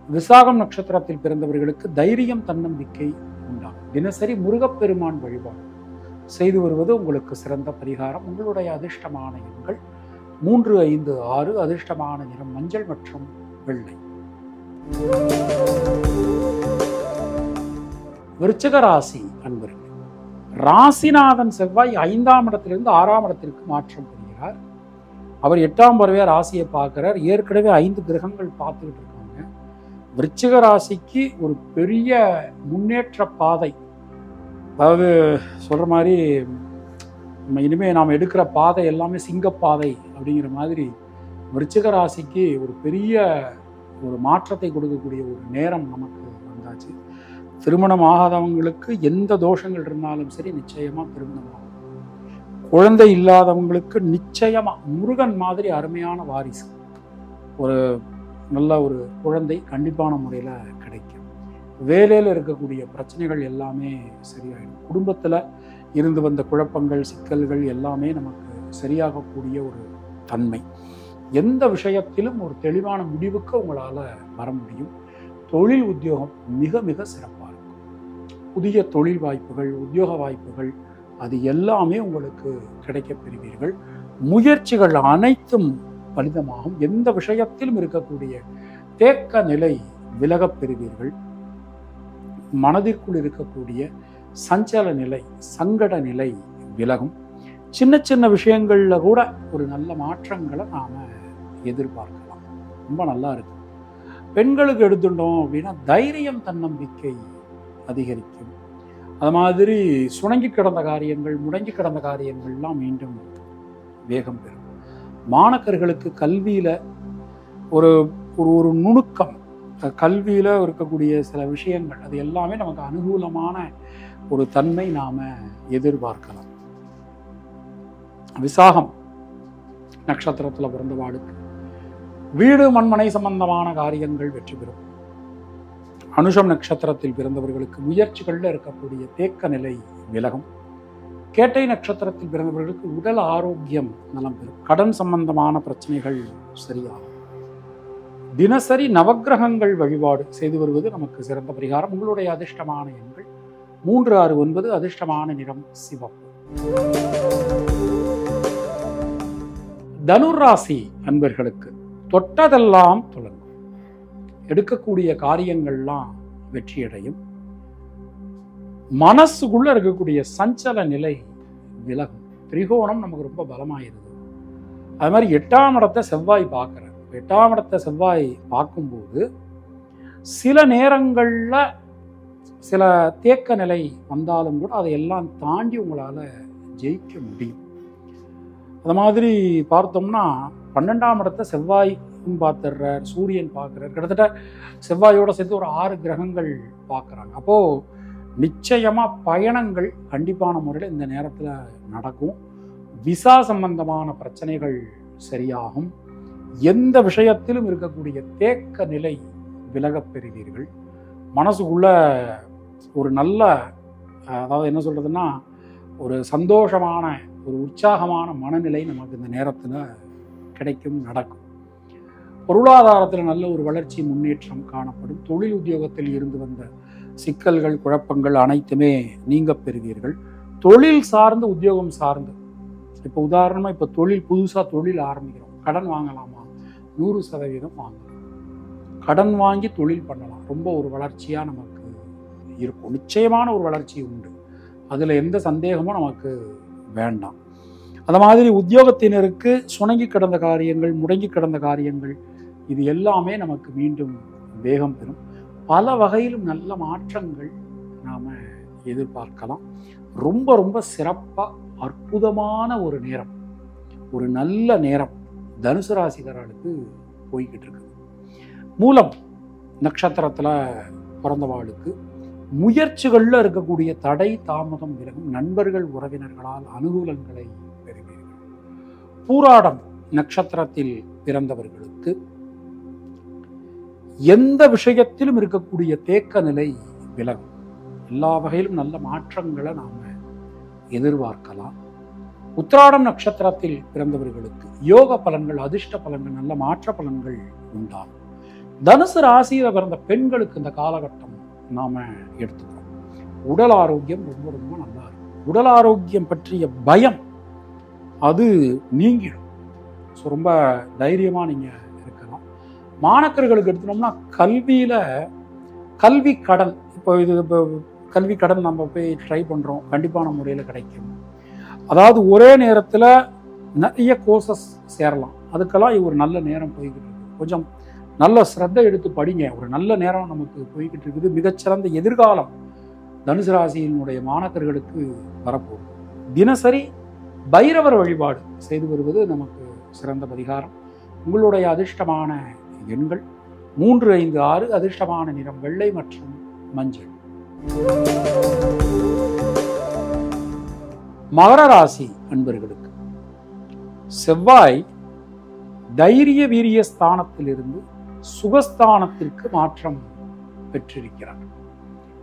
விசாகம் நட்சத்திரத்தில் பிறந்தவர்களுக்கு தைரியம், தன்னம்பிக்கை உண்டாகும். தினசரி முருகப்பெருமான் வழிபாடு செய்து வருவது உங்களுக்கு சிறந்த பரிகாரம். உங்களுடைய அதிர்ஷ்டமான எண்கள் 3, 5, 6. அதிர்ஷ்டமான நிறம் மஞ்சள் மற்றும் வெள்ளை. விருச்சிக ராசி அன்பர்கள், ராசிநாதன் செவ்வாய் 5ஆம் இடத்திலிருந்து 6ஆம் இடத்திற்கு மாற்றம் பெறுகிறார். அவர் 8ஆம் பறவையா ராசியை பார்க்கிறார். ஏற்கனவே 5 கிரகங்கள் பார்த்துக்கிட்டு இருக்காங்க. விருச்சிக ராசிக்கு ஒரு பெரிய முன்னேற்ற பாதை, அதாவது சொல்ற மாதிரி இனிமே நாம் எடுக்கிற பாதை எல்லாமே சிங்கப்பாதை அப்படிங்கிற மாதிரி விருச்சிக ராசிக்கு ஒரு பெரிய ஒரு மாற்றத்தை கொடுக்கக்கூடிய ஒரு நேரம் நமக்கு வந்தாச்சு. திருமணம் ஆகாதவங்களுக்கு எந்த தோஷங்கள் இருந்தாலும் சரி நிச்சயமா திருமணம் ஆகும். குழந்தை இல்லாதவங்களுக்கு நிச்சயமா முருகன் மாதிரி அருமையான வாரிசு, ஒரு நல்ல ஒரு குழந்தை கண்டிப்பான முறையில் கிடைக்கும். வேலையில் இருக்கக்கூடிய பிரச்சனைகள் எல்லாமே சரியாயிடும். குடும்பத்தில் இருந்து வந்த குழப்பங்கள், சிக்கல்கள் எல்லாமே நமக்கு சரியாகக்கூடிய ஒரு தன்மை. எந்த விஷயத்திலும் ஒரு தெளிவான முடிவுக்கு உங்களால் வர முடியும். தொழில் உத்தியோகம் மிக மிக சிறப்பாக இருக்கும். புதிய தொழில் வாய்ப்புகள், உத்தியோக வாய்ப்புகள் அது எல்லாமே உங்களுக்கு கிடைக்கப் பெறுவீர்கள். முயற்சிகள் அனைத்தும் பலிதமாகும். எந்த விஷயத்திலும் இருக்கக்கூடிய தேக்க நிலை விலகப் பெறுவீர்கள். மனதிற்குள் இருக்கக்கூடிய சஞ்சல நிலை, சங்கட நிலை விலகும். சின்ன சின்ன விஷயங்கள்ல கூட ஒரு நல்ல மாற்றங்களை நாம எதிர்பார்க்கலாம். ரொம்ப நல்லா இருக்கு. பெண்களுக்கு எடுத்துட்டோம் அப்படின்னா தைரியம், தன்னம்பிக்கை அதிகரிக்கும். அது மாதிரி சுணங்கி கிடந்த காரியங்கள், முடங்கி கிடந்த காரியங்கள்லாம் மீண்டும் வேகம் பெறும். மாணக்கர்களுக்கு கல்வியில ஒரு ஒரு நுணுக்கம், கல்வியில இருக்கக்கூடிய சில விஷயங்கள் அது எல்லாமே நமக்கு அனுகூலமான ஒரு தன்மை நாம எதிர்பார்க்கலாம். விசாகம் நட்சத்திரத்துல பிறந்தவாளுக்கு வீடு, மண்மனை சம்பந்தமான காரியங்கள் வெற்றி பெறும். அனுஷம் நட்சத்திரத்தில் பிறந்தவர்களுக்கு முயற்சிகள்ல இருக்கக்கூடிய தேக்க நிலை விலகும். கேட்டை நட்சத்திரத்தில் பிறந்தவர்களுக்கு உடல் ஆரோக்கியம் நலம் பெறும். கடன் சம்பந்தமான பிரச்சனைகள் சரியாகும். தினசரி நவக்கிரகங்கள் வழிபாடு செய்து வருவது நமக்கு சிறந்த பரிகாரம். உங்களுடைய அதிர்ஷ்டமான எண்கள் 3, 6, 9. அதிர்ஷ்டமான நிறம் சிவப்பு. தனுர் ராசி அன்பர்களுக்கு தொட்டதெல்லாம் தொடங்கும். எடுக்கக்கூடிய காரியங்கள்லாம் வெற்றியடையும். மனசுக்குள்ள இருக்கக்கூடிய சஞ்சல நிலை விலகும். திரிகோணம் நமக்கு ரொம்ப பலமாயிருது. அது மாதிரி 8ஆம் இடத்தை செவ்வாய் பார்க்கிறார். 8ஆம் இடத்தை செவ்வாய் பார்க்கும்போது சில நேரங்கள்ல சில தேக்க நிலை வந்தாலும் கூட அதையெல்லாம் தாண்டி உங்களால ஜெயிக்க முடியும். அது மாதிரி பார்த்தோம்னா 12ஆம் இடத்தை செவ்வாயும் பார்த்துடுறார், சூரியன் பார்க்குறார். கிட்டத்தட்ட செவ்வாயோட சேர்த்து ஒரு 6 கிரகங்கள் பார்க்குறாங்க. அப்போ நிச்சயமா பயணங்கள் கண்டிப்பான முறையில் இந்த நேரத்தில் நடக்கும். விசா சம்பந்தமான பிரச்சனைகள் சரியாகும். எந்த விஷயத்திலும் இருக்கக்கூடிய தேக்க நிலை விலகப் பெறுவீர்கள். மனசுக்குள்ள ஒரு நல்ல, அதாவது என்ன சொல்றதுன்னா, ஒரு சந்தோஷமான, ஒரு உற்சாகமான மனநிலை நமக்கு இந்த நேரத்தில் கிடைக்கும், நடக்கும். பொருளாதாரத்தில் நல்ல ஒரு வளர்ச்சி, முன்னேற்றம் காணப்படும். தொழில் உத்தியோகத்தில் இருந்து வந்த சிக்கல்கள், குழப்பங்கள் அனைத்துமே நீங்க பெறுவீர்கள். தொழில் சார்ந்து, உத்தியோகம் சார்ந்து, இப்போ உதாரணமாக இப்போ புதுசாக தொழில் ஆரம்பிக்கிறோம். கடன் வாங்கலாமா? 100% வாங்கலாம். கடன் வாங்கி தொழில் பண்ணலாம். ரொம்ப ஒரு வளர்ச்சியாக நமக்கு இருக்கும். நிச்சயமான ஒரு வளர்ச்சி உண்டு. அதில் எந்த சந்தேகமும் நமக்கு வேண்டாம். அது மாதிரி உத்தியோகத்தினருக்கு சுணங்கி கிடந்த காரியங்கள், முடங்கி கிடந்த காரியங்கள் இது எல்லாமே நமக்கு மீண்டும் வேகம் பெறும். பல வகையிலும் நல்ல மாற்றங்கள் நாம் எதிர்பார்க்கலாம். ரொம்ப ரொம்ப சிறப்பாக அற்புதமான ஒரு நேரம், ஒரு நல்ல நேரம் தனுசு ராசிக்காரர்களுக்கு போய்கிட்டு இருக்குது. மூலம் நட்சத்திரத்தில் பிறந்தவாளுக்கு முயற்சிகளில் இருக்கக்கூடிய தடை, தாமதம் விலகும். நண்பர்கள், உறவினர்களால் அனுகூலங்களை பெறுவீர்கள். பூராடம் நட்சத்திரத்தில் பிறந்தவர்களுக்கு எந்த விஷயத்திலும் இருக்கக்கூடிய தேக்க நிலை விலகும். எல்லா வகையிலும் நல்ல மாற்றங்களை நாம எதிர்பார்க்கலாம். உத்திராடம் நட்சத்திரத்தில் பிறந்தவர்களுக்கு யோக பலன்கள், அதிர்ஷ்ட பலன்கள், நல்ல மாற்ற பலன்கள் உண்டாகும். தனுசு ராசியில பிறந்த பெண்களுக்கு இந்த காலகட்டம் நாம எடுத்துக்கிறோம். உடல் ஆரோக்கியம் ரொம்ப ரொம்ப நல்லா இருக்கும். உடல் ஆரோக்கியம் பற்றிய பயம் அது நீங்கிடும். ஸோ ரொம்ப தைரியமா நீங்க இருக்கலாம். மாணக்கர்களுக்கு எடுத்துனோம்னா கல்வி கடன், இப்போ கல்வி கடன் நம்ம போய் ட்ரை பண்றோம், கண்டிப்பான முறையில் கிடைக்கும். அதாவது ஒரே நேரத்தில் நிறைய கோர்சஸ் சேரலாம். அதுக்கெல்லாம் ஒரு நல்ல நேரம் போய்கிட்டு இருக்கு. கொஞ்சம் நல்ல சிரத்தை எடுத்து படிங்க. ஒரு நல்ல நேரம் நமக்கு போய்கிட்டு இருக்குது. மிகச்சிறந்த எதிர்காலம் தனுசு ராசியினுடைய மாணக்கர்களுக்கு வரப்போகுது. தினசரி பைரவர் வழிபாடு செய்து வருவது நமக்கு சிறந்த பரிகாரம். உங்களுடைய அதிர்ஷ்டமான எண்கள் 3, 5, 6. அதிர்ஷ்டமான நிறம் வெள்ளை மற்றும் மஞ்சள். மகர ராசி அன்பர்களுக்கு செவ்வாய் தைரிய வீரிய ஸ்தானத்திலிருந்து சுகஸ்தானத்திற்கு மாற்றம் பெற்றிருக்கிறார்.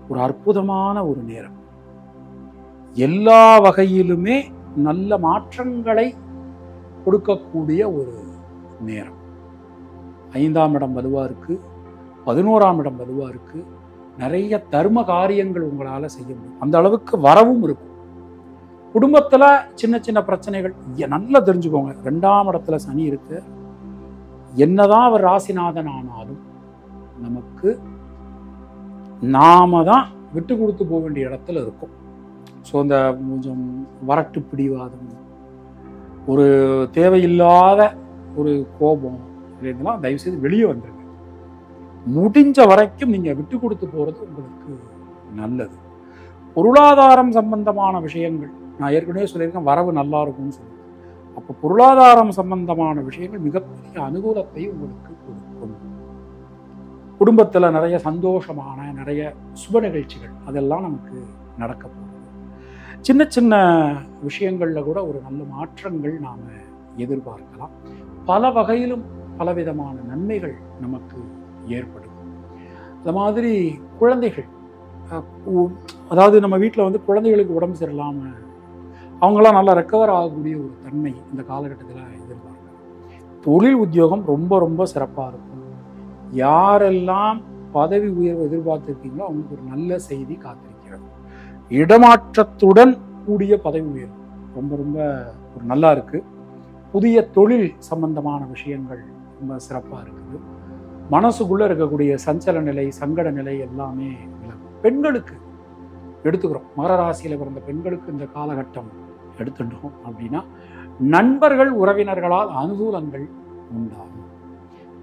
ஒரு அற்புதமான ஒரு நேரம். எல்லா வகையிலுமே நல்ல மாற்றங்களை கொடுக்கக்கூடிய ஒரு நேரம். 5ஆம் இடம் வலுவா இருக்கு, 11ஆம் இடம் வலுவா இருக்கு. நிறைய தர்ம காரியங்கள் உங்களால செய்ய முடியும். அந்த அளவுக்கு வரவும் இருக்கும். குடும்பத்துல சின்ன சின்ன பிரச்சனைகள் நல்லா தெரிஞ்சுக்கோங்க. 2ஆம் இடத்துல சனி இருக்கு. என்னதான் அவர் ராசிநாதன் ஆனாலும் நமக்கு நாம தான் விட்டு கொடுத்து போக வேண்டிய இடத்துல இருக்கும். ஸோ இந்த கொஞ்சம் வரட்டு பிடிவாதம், ஒரு தேவையில்லாத ஒரு கோபம், இதெல்லாம் தயவுசெய்து வெளியே வந்துருங்க. முடிஞ்ச வரைக்கும் நீங்க விட்டு கொடுத்து போறது உங்களுக்கு நல்லது. பொருளாதாரம் சம்பந்தமான விஷயங்கள் நான் ஏற்கனவே சொல்லியிருக்கேன், வரவு நல்லா இருக்கும்னு சொல்லி. அப்போ பொருளாதாரம் சம்பந்தமான விஷயங்கள் மிகப்பெரிய அனுகூலத்தை உங்களுக்கு கொடுக்கும். குடும்பத்துல நிறைய சந்தோஷமான நிறைய சுப நிகழ்ச்சிகள் அதெல்லாம் நமக்கு நடக்க போகுது. சின்ன சின்ன விஷயங்கள்ல கூட ஒரு நல்ல மாற்றங்கள் நாம எதிர்பார்க்கலாம். பல வகையிலும் பலவிதமான நன்மைகள் நமக்கு ஏற்படும். அது மாதிரி குழந்தைகள், அதாவது நம்ம வீட்டில் வந்து குழந்தைகளுக்கு உடம்பு சரியில்லாமல் அவங்களாம் நல்லா ரெக்கவர் ஆகக்கூடிய ஒரு தன்மை இந்த காலகட்டத்தில் எதிர்பார்க்கலாம். தொழில் உத்தியோகம் ரொம்ப ரொம்ப சிறப்பாக இருக்கும். யாரெல்லாம் பதவி உயர்வு எதிர்பார்த்திருக்கீங்களோ அவங்களுக்கு ஒரு நல்ல செய்தி காத்திருக்கிறது. இடமாற்றத்துடன் கூடிய பதவி உயர்வு ரொம்ப ரொம்ப ஒரு நல்லா இருக்கு. புதிய தொழில் சம்பந்தமான விஷயங்கள் ரொம்ப சிறப்பாக இருக்குது. மனசுக்குள்ள இருக்கக்கூடிய சஞ்சல நிலை, சங்கட நிலை எல்லாமே விலகும். பெண்களுக்கு எடுத்துக்கிறோம், மகர ராசியில பிறந்த பெண்களுக்கு இந்த காலகட்டம் எடுத்துட்டோம் அப்படின்னா நண்பர்கள் உறவினர்களால் அனுகூலங்கள் உண்டாகும்.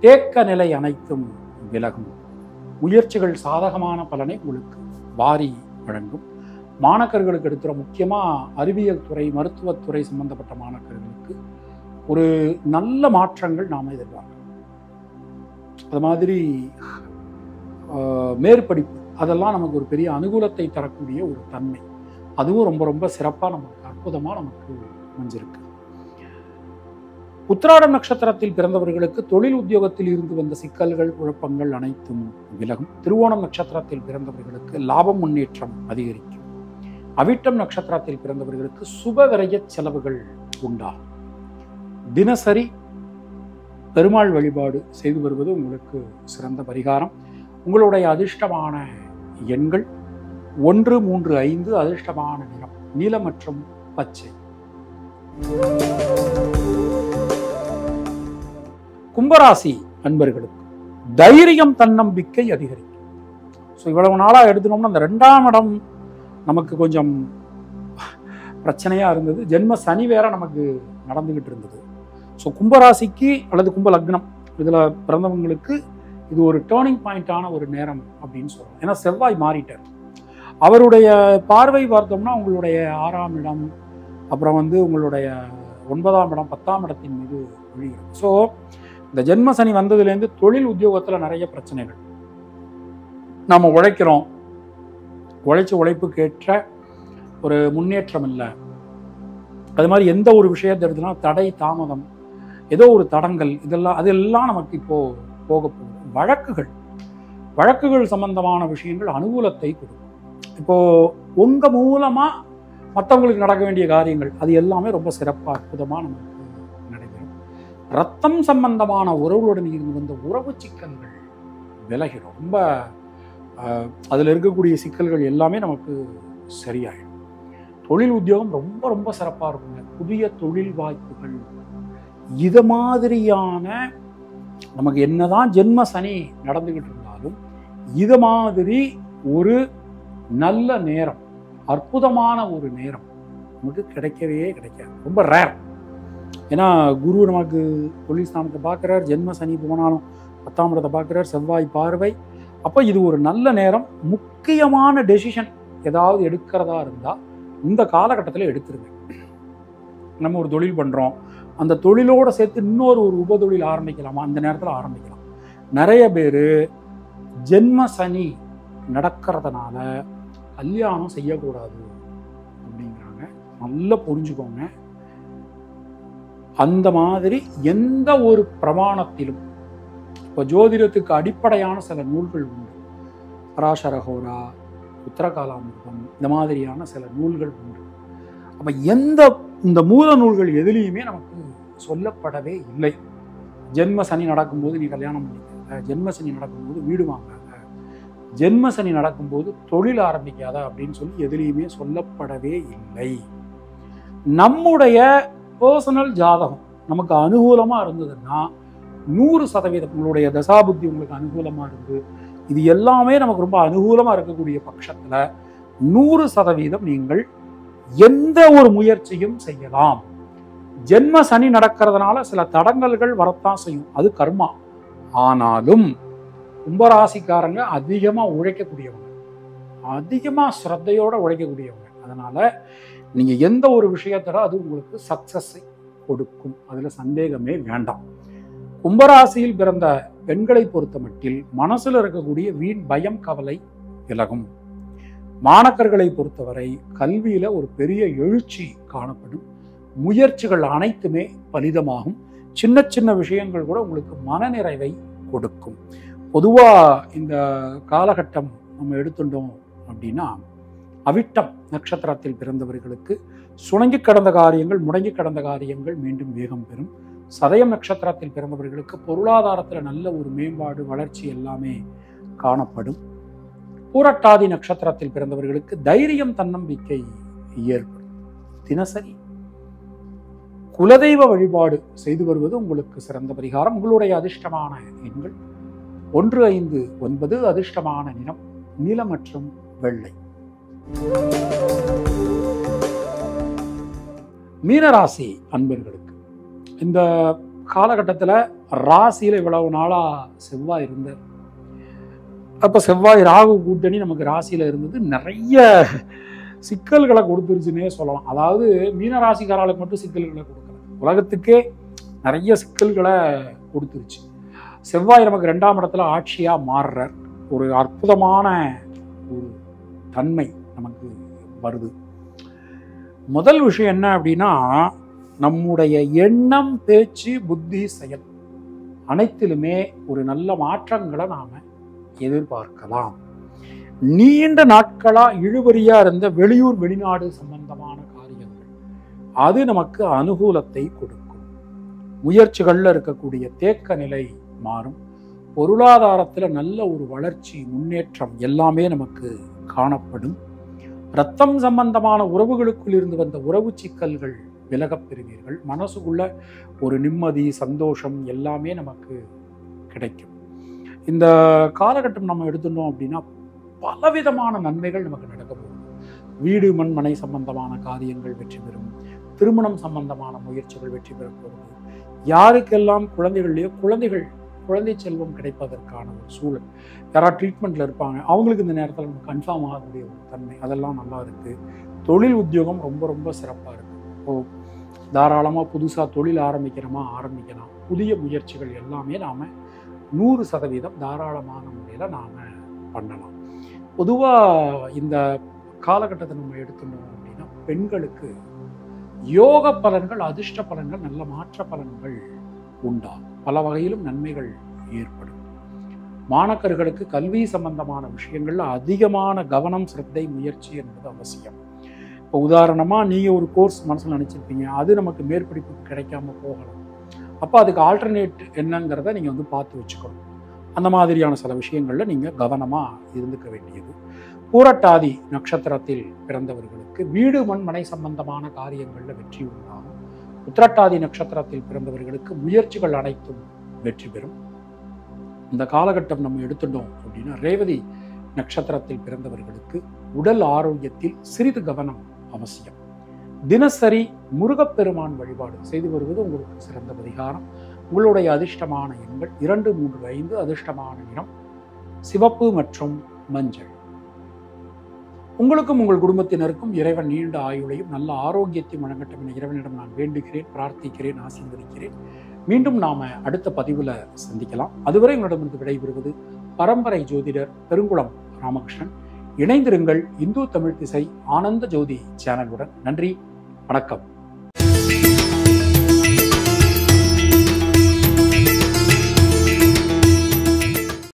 தேக்க நிலை அனைத்தும் விலகும். முயற்சிகள் சாதகமான பலனை உங்களுக்கு வாரி வழங்கும். மாணக்கர்களுக்கு எடுத்துகிற முக்கியமாக அறிவியல் துறை, மருத்துவத்துறை சம்பந்தப்பட்ட மாணக்கர்களுக்கு ஒரு நல்ல மாற்றங்கள் நாம் எதிர்பார்க்கலாம். அது மாதிரி மேற்படிப்பு அதெல்லாம் நமக்கு ஒரு பெரிய அனுகூலத்தை தரக்கூடிய ஒரு தன்மை. அதுவும் ரொம்ப ரொம்ப சிறப்பாக நமக்கு அற்புதமாக நமக்கு அமைஞ்சிருக்கு. உத்திராடம் நட்சத்திரத்தில் பிறந்தவர்களுக்கு தொழில் உத்தியோகத்தில் இருந்து வந்த சிக்கல்கள், குழப்பங்கள் அனைத்தும் விலகும். திருவோணம் நட்சத்திரத்தில் பிறந்தவர்களுக்கு லாபம், முன்னேற்றம் அதிகரிக்கும். அவிட்டம் நட்சத்திரத்தில் பிறந்தவர்களுக்கு சுபவிரய செலவுகள் உண்டாகும். தினசரி பெருமாள் வழிபாடு செய்து வருவது உங்களுக்கு சிறந்த பரிகாரம். உங்களுடைய அதிர்ஷ்டமான எண்கள் 1, 3, 5. அதிர்ஷ்டமான நிறம் நீலம் மற்றும் பச்சை. கும்பராசி அன்பர்களுக்கு தைரியம், தன்னம்பிக்கை அதிகரிக்கும். ஸோ இவ்வளவு நாளா எடுத்துனோம்னா அந்த 2ஆம் இடம் நமக்கு கொஞ்சம் பிரச்சனையா இருந்தது. ஜென்ம சனி வேற நமக்கு நடந்துகிட்டு இருந்தது. ஸோ கும்பராசிக்கு அல்லது கும்ப லக்னம் இதுல பிறந்தவங்களுக்கு இது ஒரு டேர்னிங் பாயிண்டான ஒரு நேரம் அப்படின்னு சொல்லலாம். ஏன்னா செவ்வாய் மாறிட்டார். அவருடைய பார்வை பார்த்தோம்னா உங்களுடைய 6ஆம் இடம், அப்புறம் வந்து உங்களுடைய 9ஆம் இடம், 10ஆம் இடத்தின் மீது விழுகிறது. ஸோ இந்த ஜென்ம சனி வந்ததுலேருந்து தொழில் உத்தியோகத்தில் நிறைய பிரச்சனைகள். நாம் உழைக்கிறோம், உழைப்புக்கேற்ற ஒரு முன்னேற்றம் இல்லை. அது மாதிரி எந்த ஒரு விஷயத்தை எடுத்துனா தடை, தாமதம், ஏதோ ஒரு தடங்கள், அதெல்லாம் நமக்கு இப்போ போக போகுது. வழக்குகள் வழக்குகள் சம்பந்தமான விஷயங்கள் அனுகூலத்தை கொடுக்கும். இப்போது உங்கள் மூலமாக மற்றவங்களுக்கு நடக்க வேண்டிய காரியங்கள் அது எல்லாமே ரொம்ப சிறப்பாக அற்புதமாக நமக்கு நடைபெறும். ரத்தம் சம்பந்தமான உறவுகளுடன் இருந்து வந்த உறவு சிக்கல்கள் விலகிடும். ரொம்ப அதில் இருக்கக்கூடிய சிக்கல்கள் எல்லாமே நமக்கு சரியாயிடும். தொழில் உத்தியோகம் ரொம்ப ரொம்ப சிறப்பாக இருக்குங்க. புதிய தொழில் வாய்ப்புகள் இது மாதிரியான நமக்கு என்னதான் ஜென்ம சனி நடந்துகிட்டு இருந்தாலும் இது மாதிரி ஒரு நல்ல நேரம், அற்புதமான ஒரு நேரம் நமக்கு கிடைக்கவே கிடைக்காது. ரொம்ப ரேர். ஏன்னா குரு நமக்கு தொழில் ஸ்தானத்தை பார்க்குறார், ஜென்ம சனி போனாலும் 10ஆம் இடத்தை பார்க்குறார், செவ்வாய் பார்வை. அப்போ இது ஒரு நல்ல நேரம். முக்கியமான டெசிஷன் ஏதாவது எடுக்கிறதா இருந்தால் இந்த காலகட்டத்தில் எடுத்துருங்க. நம்ம ஒரு தொழில் பண்ணுறோம், அந்த தொழிலோடு சேர்த்து இன்னொரு உபதொழில் ஆரம்பிக்கலாமா, அந்த நேரத்தில் ஆரம்பிக்கலாம். நிறைய பேர் ஜென்ம சனி நடக்கிறதுனால கல்யாணம் செய்யக்கூடாது அப்படிங்கிறாங்க. நல்லா புரிஞ்சுக்கோங்க. அந்த மாதிரி எந்த ஒரு பிரமாணத்திலும் இப்போ ஜோதிடத்துக்கு அடிப்படையான சில நூல்கள் உண்டு. பராசரஹோரா, உத்தரகாலாமிர்தம், இந்த மாதிரியான சில நூல்கள் உண்டு. அப்போ இந்த மூல நூல்கள் எதுலேயுமே நமக்கு சொல்லப்படவே இல்லை. ஜென்ம சனி நடக்கும்போது நீ கல்யாணம் பண்ணிக்காத, ஜென்ம சனி நடக்கும்போது வீடு வாங்காத, ஜென்ம சனி நடக்கும்போது தொழில் ஆரம்பிக்காத அப்படின்னு சொல்லி எதுலேயுமே சொல்லப்படவே இல்லை. நம்முடைய பர்சனல் ஜாதகம் நமக்கு அனுகூலமாக இருந்ததுன்னா 100% உங்களுடைய தசாபுத்தி உங்களுக்கு அனுகூலமாக இருந்து இது எல்லாமே நமக்கு ரொம்ப அனுகூலமாக இருக்கக்கூடிய பட்சத்தில் 100% நீங்கள் எந்த ஒரு முயற்சியும் செய்யலாம். ஜென்ம சனி நடக்கிறதுனால சில தடங்கல்கள் வரத்தான் செய்யும், அது கர்மா. ஆனாலும் கும்பராசிக்காரங்க அதிகமாக உழைக்கக்கூடியவங்க, அதிகமாக ஸ்ரத்தையோட உழைக்கக்கூடியவங்க. அதனால நீங்க எந்த ஒரு விஷயத்தோட அது உங்களுக்கு சக்சஸை கொடுக்கும், அதுல சந்தேகமே வேண்டாம். கும்பராசியில் பிறந்த பெண்களை பொறுத்த மட்டில் மனசுல இருக்கக்கூடிய வீண் பயம் கவலை விலகும். மாணக்கர்களை பொறுத்தவரை கல்வியில ஒரு பெரிய எழுச்சி காணப்படும். முயற்சிகள் அனைத்துமே பலிதமாகும். சின்ன சின்ன விஷயங்கள் கூட உங்களுக்கு மனநிறைவை கொடுக்கும். பொதுவா இந்த காலகட்டம் நம்ம எடுத்துட்டோம் அப்படின்னா அவிட்டம் நட்சத்திரத்தில் பிறந்தவர்களுக்கு சுணங்கி கடந்த காரியங்கள், முடங்கி கடந்த காரியங்கள் மீண்டும் வேகம் பெறும். சதயம் நட்சத்திரத்தில் பிறந்தவர்களுக்கு பொருளாதாரத்தில் நல்ல ஒரு மேம்பாடு, வளர்ச்சி எல்லாமே காணப்படும். பூரட்டாதி நட்சத்திரத்தில் பிறந்தவர்களுக்கு தைரியம், தன்னம்பிக்கை ஏற்படும். தினசரி குலதெய்வ வழிபாடு செய்து வருவது உங்களுக்கு சிறந்த பரிகாரம். உங்களுடைய அதிர்ஷ்டமான எண்கள் 1, 5, 9. அதிர்ஷ்டமான நிறம் நீலம் மற்றும் வெள்ளை. மீனராசி அன்பர்களுக்கு இந்த காலகட்டத்தில் ராசியில் இவ்வளவு நாளா செவ்வாய் இருந்தார். அப்போ செவ்வாய் ராகு கூட்டணி நமக்கு ராசியில் இருந்தது நிறைய சிக்கல்களை கொடுத்துருச்சுன்னே சொல்லலாம். அதாவது மீனராசிக்காரர்களுக்கு மட்டும் சிக்கல்களை கொடுக்கல, உலகத்துக்கே நிறைய சிக்கல்களை கொடுத்துருச்சு. செவ்வாய் நமக்கு 2ஆம் இடத்துல ஆட்சியாக மாறுறார். ஒரு அற்புதமான ஒரு தன்மை நமக்கு வருது. முதல் விஷயம் என்ன அப்படின்னா, நம்முடைய எண்ணம், பேச்சு, புத்தி, செயல் அனைத்திலுமே ஒரு நல்ல மாற்றங்களை நாம எதிர்பார்க்கலாம். நீண்ட நாட்களா இழுபறியா இருந்த வெளியூர் வெளிநாடு சம்பந்தமான காரியங்கள் அது நமக்கு அனுகூலத்தை கொடுக்கும். முயற்சிகள்ல இருக்கக்கூடிய தேக்க நிலை மாறும். பொருளாதாரத்துல நல்ல ஒரு வளர்ச்சி, முன்னேற்றம் எல்லாமே நமக்கு காணப்படும். ரத்தம் சம்பந்தமான உறவுகளுக்குள் இருந்து வந்த உறவு சிக்கல்கள் விலகப் பெறுவீர்கள். மனசுக்குள்ள ஒரு நிம்மதி, சந்தோஷம் எல்லாமே நமக்கு கிடைக்கும். இந்த காலகட்டம் நம்ம எடுத்துட்டோம் அப்படின்னா பலவிதமான நன்மைகள் நமக்கு நடக்க போகும். வீடு, மண், மனை சம்பந்தமான காரியங்கள் வெற்றி பெறும். திருமணம் சம்பந்தமான முயற்சிகள் வெற்றி பெற போகிறது. யாருக்கெல்லாம் குழந்தைகள்லையோ குழந்தை செல்வம் கிடைப்பதற்கான ஒரு சூழல், யாராவது ட்ரீட்மெண்ட்ல இருப்பாங்க அவங்களுக்கு இந்த நேரத்தில் நமக்கு கன்ஃபார்ம் ஆகக்கூடிய ஒரு தன்மை அதெல்லாம் நல்லா இருக்கு. தொழில் உத்தியோகம் ரொம்ப ரொம்ப சிறப்பாக இருக்கு. இப்போ தாராளமாக புதுசாக தொழில் ஆரம்பிக்கலாம். புதிய முயற்சிகள் எல்லாமே நாம் 100% தாராளமான முறையில் நாம் பண்ணலாம். பொதுவாக இந்த காலகட்டத்தை நம்ம எடுத்துட்டோம் அப்படின்னா பெண்களுக்கு யோக பலன்கள், அதிர்ஷ்ட பலன்கள், நல்ல மாற்ற பலன்கள் உண்டாகும். பல வகையிலும் நன்மைகள் ஏற்படும். மாணக்கர்களுக்கு கல்வி சம்பந்தமான விஷயங்கள்ல அதிகமான கவனம், சிரத்தை, முயற்சி என்பது அவசியம். இப்போ உதாரணமாக நீங்கள் ஒரு கோர்ஸ் மனசில் நினச்சிருப்பீங்க, அது நமக்கு மேற்படிப்புக்கு கிடைக்காம போகலாம். அப்போ அதுக்கு ஆல்டர்னேட் என்னங்கிறத நீங்கள் பார்த்து வச்சுக்கணும். அந்த மாதிரியான சில விஷயங்களில் நீங்கள் கவனமாக இருந்துக்க வேண்டியது. பூரட்டாதி நட்சத்திரத்தில் பிறந்தவர்களுக்கு வீடு, மண், மனை சம்பந்தமான காரியங்களில் வெற்றி உண்டாகும். உத்திரட்டாதி நட்சத்திரத்தில் பிறந்தவர்களுக்கு முயற்சிகள் அனைத்தும் வெற்றி பெறும். இந்த காலகட்டம் நம்ம எடுத்துட்டோம் அப்படின்னா, ரேவதி நட்சத்திரத்தில் பிறந்தவர்களுக்கு உடல் ஆரோக்கியத்தில் சிறிது கவனம் அவசியம். தினசரி முருகப்பெருமான் வழிபாடு செய்து வருவது உங்களுக்கு சிறந்த பரிகாரம். உங்களுடைய அதிர்ஷ்டமான எண்கள் 2, 3, 5. அதிர்ஷ்டமான நிறம் சிவப்பு மற்றும் மஞ்சள். உங்களுக்கும் உங்கள் குடும்பத்தினருக்கும் இறைவன் நீண்ட ஆயுளையும் நல்ல ஆரோக்கியத்தையும் வழங்கட்டும் என இறைவனிடம் நான் வேண்டுகிறேன், பிரார்த்திக்கிறேன், ஆசீர்வதிக்கிறேன். மீண்டும் நாம அடுத்த பதிவுல சந்திக்கலாம். அதுவரை உங்களிடமிருந்து விடைபெறுவது பரம்பரை ஜோதிடர் பெருங்குளம் ராமகிருஷ்ணன். இணைந்திருங்கள் இந்து தமிழ் திசை ஆனந்த ஜோதி சேனலுடன். நன்றி, வணக்கம்.